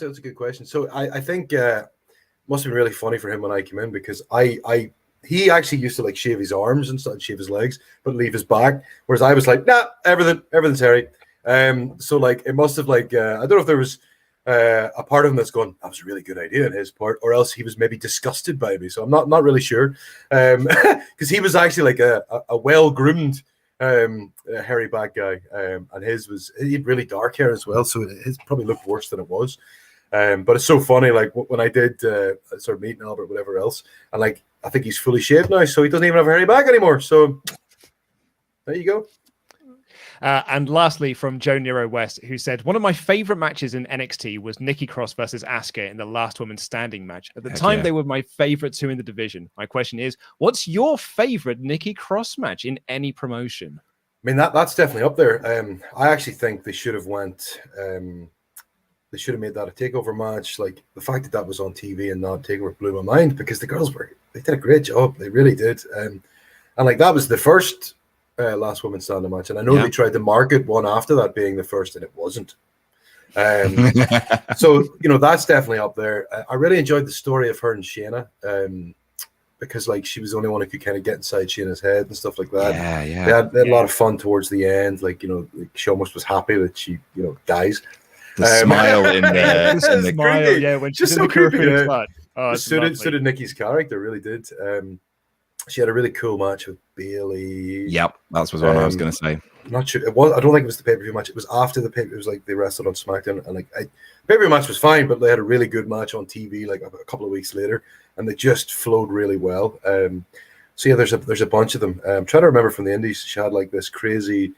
a good question. So I think must have been really funny for him when I came in, because he actually used to like shave his arms and stuff, shave his legs, but leave his back. Whereas I was like, nah, everything's hairy. So like it must have like I don't know if there was a part of him that's going, that was a really good idea on his part, or else he was maybe disgusted by me. So I'm not really sure, because he was actually like a well-groomed hairy back guy, and he had really dark hair as well, so his probably looked worse than it was. But it's so funny, like when I did sort of meeting Albert, whatever else, and like I think he's fully shaved now, so he doesn't even have a hairy back anymore. So there you go. And lastly, from Joe Nero West, who said, one of my favorite matches in NXT was Nikki Cross versus Asuka in the last woman standing match. At the time, they were my favorite two in the division. My question is, what's your favorite Nikki Cross match in any promotion? I mean, that's definitely up there. I actually think they should have went. They should have made that a takeover match. Like the fact that was on TV and not takeover blew my mind, because the girls they did a great job. They really did. And like that was the first last woman standing match. And I know they tried to market one after that being the first, and it wasn't. So that's definitely up there. I really enjoyed the story of her and Shayna, because like she was the only one who could kind of get inside Shayna's head and stuff like that. Yeah. They had a lot of fun towards the end. Like she almost was happy that she dies. The smile in the smile, creepy. Yeah, when she's just in so the creepy. Kirifuda Yeah. So did Nikki's character, really did. She had a really cool match with Bayley. Yep, that was what I was going to say. I'm not sure. I don't think it was the pay-per-view match. It was after the pay-per-view. It was like they wrestled on SmackDown, and like the pay-per-view match was fine, but they had a really good match on TV like a couple of weeks later, and they just flowed really well. So yeah, there's a bunch of them. I'm trying to remember from the Indies. She had like this crazy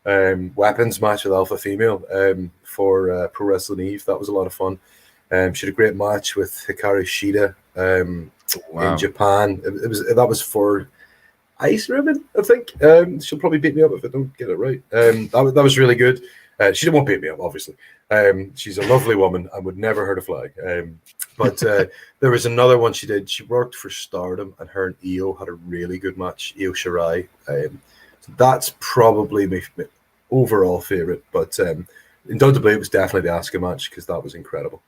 weapons match with Alpha Female for Pro Wrestling Eve. That was a lot of fun. She had a great match with Hikaru Shida in Japan. That was for Ice Ribbon, I think. She'll probably beat me up if I don't get it right. That was really good. She won't beat me up, obviously. She's a lovely woman and would never hurt a fly. But there was another one she did. She worked for Stardom, and her and Io had a really good match. Io Shirai. So that's probably my overall favorite. But undoubtedly, it was definitely the Asuka match, because that was incredible.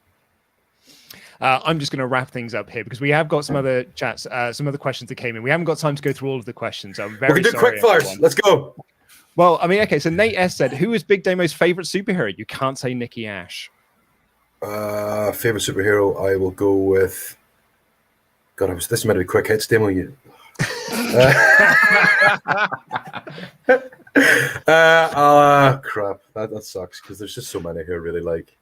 I'm just going to wrap things up here because we have got some other chats, some other questions that came in. We haven't got time to go through all of the questions. I'm very sorry. We can do quick fires. Let's go. Well, I mean, okay, so Nate S said, who is Big Damo's favorite superhero? You can't say Nikki Ash. Favorite superhero, I will go with. God, this might be quick hits, Damo. You. Crap. That sucks because there's just so many who I really like.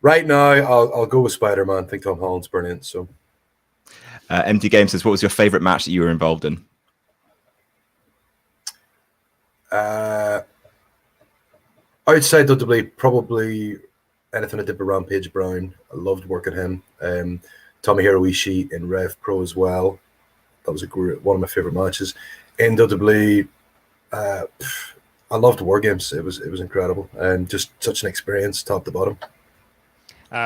Right now, I'll go with Spider-Man. I think Tom Holland's brilliant. So, MD Game says, what was your favorite match that you were involved in? Outside WWE, probably anything I did with Rampage Brown. I loved working him. Tomohiro Ishii in Rev Pro as well. That was one of my favorite matches. In WWE, I loved War Games. It was incredible and just such an experience, top to bottom.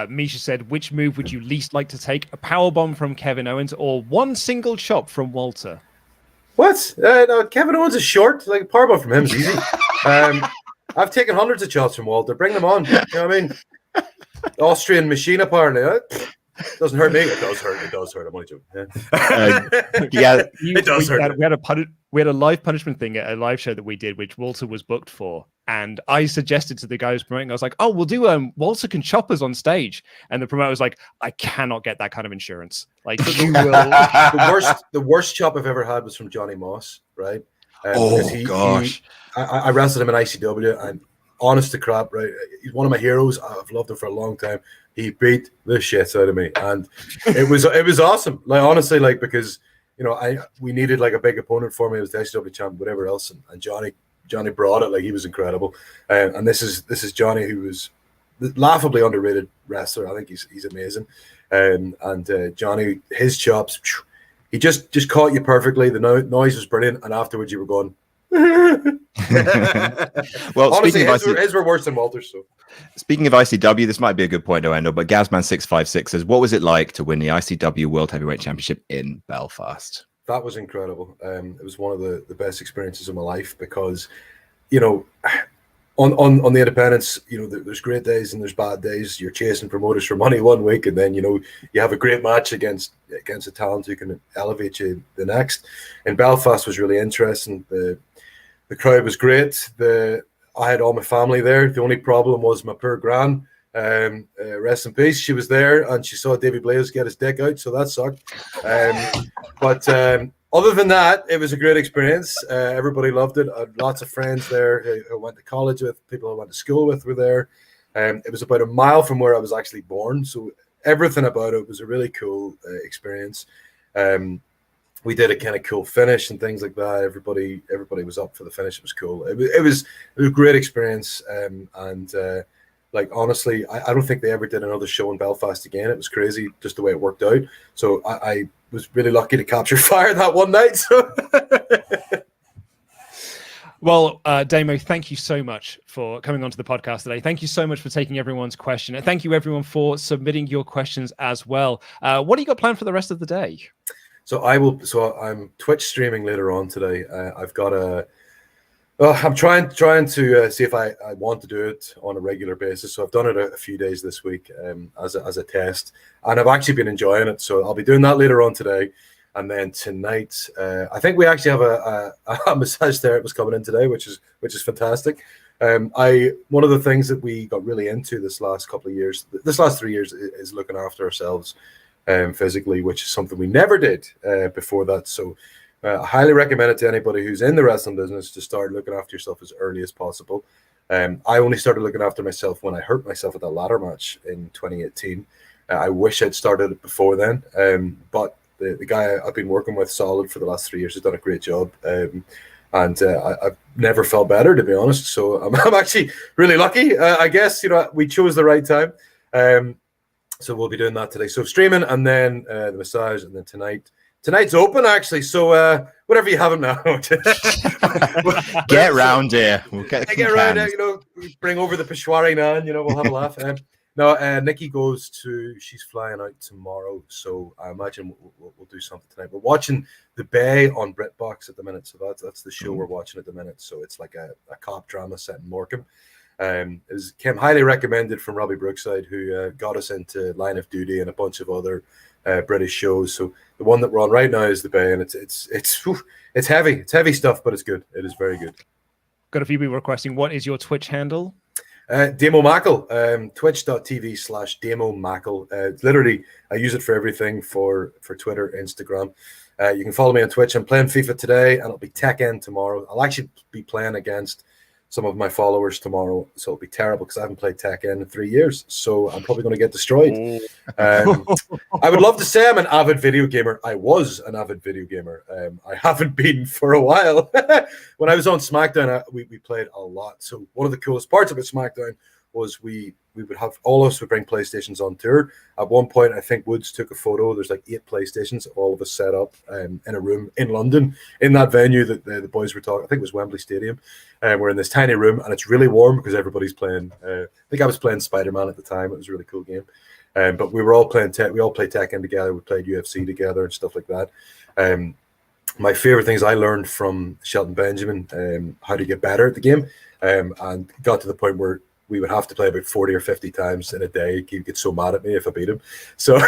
Misha said, which move would you least like to take? A powerbomb from Kevin Owens or one single chop from Walter? What? No, Kevin Owens is short. Like, a powerbomb from him is easy. I've taken hundreds of chops from Walter. Bring them on. You know what I mean? Austrian machine, apparently. Doesn't hurt me. It does hurt. It does hurt. I'm only joking. Yeah, it does hurt. We had a live punishment thing at a live show that we did, which Walter was booked for. And I suggested to the guy who's promoting, I was like, oh, we'll do Walter can chop us on stage. And the promoter was like, I cannot get that kind of insurance. Like, you will. The worst chop I've ever had was from Johnny Moss, right? Gosh. I wrestled him in ICW, and honest to crap, right? He's one of my heroes. I've loved him for a long time. He beat the shit out of me, and it was awesome. Like, honestly, like, because we needed like a big opponent for me. It was the ICW champ, whatever else, and Johnny brought it. Like, he was incredible. And this is Johnny, who was laughably underrated wrestler. I think he's amazing. And Johnny, his chops, he just caught you perfectly. The noise was brilliant, and afterwards you were going. Well, honestly, his were worse than Walter's. So, speaking of ICW, this might be a good point to end on. But Gazman656 says, "What was it like to win the ICW World Heavyweight Championship in Belfast?" That was incredible. It was one of the best experiences of my life because, on the independents, there's great days and there's bad days. You're chasing promoters for money one week, and then you have a great match against a talent who can elevate you the next. And Belfast was really interesting. The crowd was great. I had all my family there. The only problem was my poor gran. Rest in peace. She was there and she saw Davey Blaze get his dick out, so that sucked. But other than that, it was a great experience. Everybody loved it. I had lots of friends there who I went to college with, people I went to school with were there. It was about a mile from where I was actually born, so everything about it was a really cool experience. We did a kind of cool finish and things like that. Everybody was up for the finish. It was cool. It was a great experience. Like, honestly, I don't think they ever did another show in Belfast again. It was crazy just the way it worked out. So I was really lucky to capture fire that one night. So. Well, Damo, thank you so much for coming onto the podcast today. Thank you so much for taking everyone's question. And thank you, everyone, for submitting your questions as well. What do you got planned for the rest of the day? So I'm Twitch streaming later on today. I've got I'm trying to see if I want to do it on a regular basis. So I've done it a few days this week as a test, and I've actually been enjoying it. So I'll be doing that later on today, and then tonight I think we actually have a massage therapist coming in today, which is fantastic. One of the things that we got really into this last 3 years is looking after ourselves physically, which is something we never did before that. So I highly recommend it to anybody who's in the wrestling business to start looking after yourself as early as possible. I only started looking after myself when I hurt myself at that ladder match in 2018. I wish I'd started it before then, but the guy I've been working with solid for the last 3 years has done a great job, and I've never felt better, to be honest. So I'm actually really lucky. I guess we chose the right time. So we'll be doing that today. So streaming, and then the massage, and then tonight's open actually. So whatever you haven't now, get round here. We'll get around here. Bring over the Peshwari naan. We'll have a laugh. No, Nikki she's flying out tomorrow, so I imagine we'll do something tonight. We're watching The Bay on BritBox at the minute, so that's the show we're watching at the minute. So it's like a cop drama set in Morecambe. It came highly recommended from Robbie Brookside, who got us into Line of Duty and a bunch of other British shows. So the one that we're on right now is the Bay, and it's heavy. It's heavy stuff, but it's good. It is very good. Got a few people requesting, what is your Twitch handle? Damo Mackle, twitch.tv/Damo Mackle. Literally, I use it for everything for Twitter, Instagram. You can follow me on Twitch. I'm playing FIFA today, and it'll be Tech End tomorrow. I'll actually be playing against some of my followers tomorrow, so it'll be terrible because I haven't played Tech End in 3 years, so I'm probably going to get destroyed. I would love to say I'm an avid video gamer. I was an avid video gamer. I haven't been for a while. When I was on SmackDown, we played a lot. So one of the coolest parts about SmackDown was we would have, all of us would bring PlayStations on tour. At one point, I think Woods took a photo. There's like 8 PlayStations, all of us set up in a room in London, in that venue that the boys were talking. I think it was Wembley Stadium. We're in this tiny room, and it's really warm because everybody's playing. I think I was playing Spider-Man at the time. It was a really cool game. But we were all playing we all played Tekken together. We played UFC together and stuff like that. My favorite things I learned from Shelton Benjamin, how to get better at the game, and got to the point where we would have to play about 40 or 50 times in a day. He'd get so mad at me if I beat him. So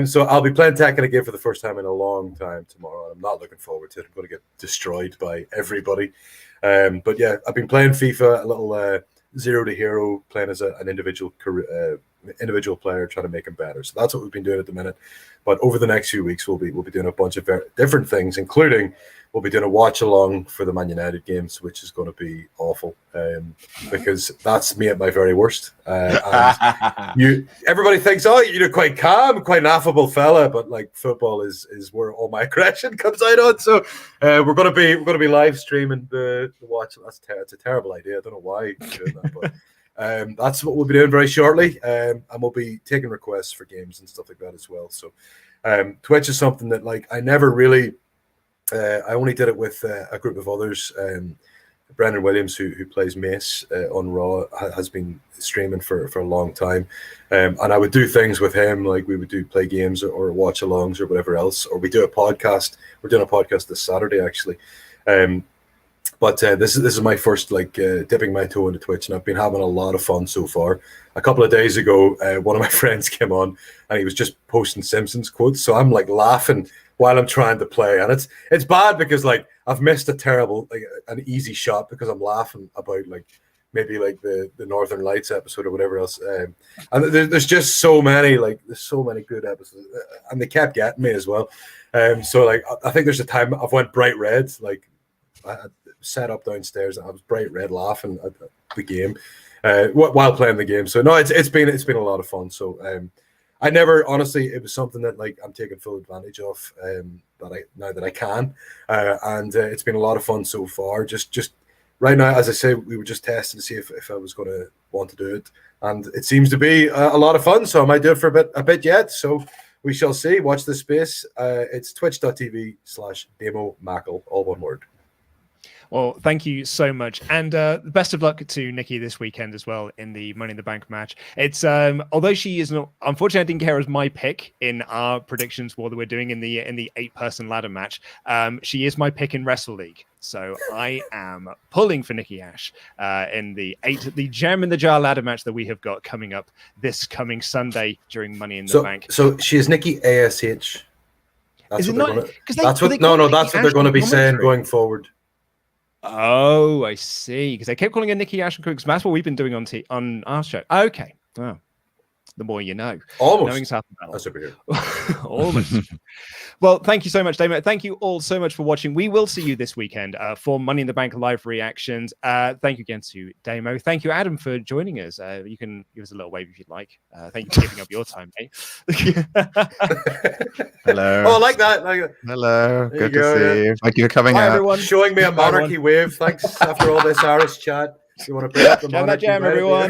so I'll be playing Tekken again for the first time in a long time tomorrow. I'm not looking forward to it. I'm going to get destroyed by everybody. But yeah, I've been playing FIFA, a little Zero to Hero, playing as an individual player, trying to make him better. So that's what we've been doing at the minute. But over the next few weeks, we'll be doing a bunch of different things, including we'll be doing a watch along for the Man United games, which is going to be awful because that's me at my very worst. And everybody thinks, oh, you're quite calm, quite an affable fella, but like football is where all my aggression comes out on. So we're going to be live streaming the watch. That's a terrible idea. I don't know why you're doing that, but. That's what we'll be doing very shortly, and we'll be taking requests for games and stuff like that as well. So Twitch is something that like I never really I only did it with a group of others. Brendan Williams, who plays Mace on Raw, has been streaming for a long time, and I would do things with him, like we would play games or watch alongs or whatever else, or we do a podcast. We're doing a podcast this Saturday actually. But this is my first dipping my toe into Twitch, and I've been having a lot of fun so far. A couple of days ago, one of my friends came on, and he was just posting Simpsons quotes. So I'm like laughing while I'm trying to play, and it's bad because like I've missed a terrible an easy shot because I'm laughing about maybe the Northern Lights episode or whatever else. And there's just so many there's so many good episodes, and they kept getting me as well. So I think there's a time I've went bright red I set up downstairs and I was bright red laughing at the game while playing the game. So no, it's been a lot of fun. So I never honestly, it was something that I'm taking full advantage of now that I can, and it's been a lot of fun so far. Just right now, as I say, we were just testing to see if I was going to want to do it, and it seems to be a lot of fun. So I might do it for a bit yet. So we shall see. Watch this space. It's twitch.tv/Damo Mackle, all one word. Well, thank you so much, and best of luck to Nikki this weekend as well in the Money in the Bank match. It's although she is not, unfortunately, I didn't get her as my pick in our predictions war that we're doing in the 8-person ladder match. She is my pick in Wrestle League, so I am pulling for Nikki Ash in the Gem in the Jar ladder match that we have got coming up this coming Sunday during Money in the Bank. So she is Nikki ASH. That's what they're going to be saying going forward. Oh, I see. Because they kept calling her Nikki Ash and Crooks. That's what we've been doing on our show. Okay. Well, the more you know. Almost. That's over here. Almost. Well, thank you so much, Damo. Thank you all so much for watching. We will see you this weekend for Money in the Bank live reactions. Thank you again to Damo. Thank you, Adam, for joining us. You can give us a little wave if you'd like. Thank you for giving up your time, mate. Hello. Oh, I like that. Hello. Good to see you. Thank you for coming out. Everyone. Showing me a monarchy wave. Thanks after all this Irish chat. You want to bring up the monarchy, everyone.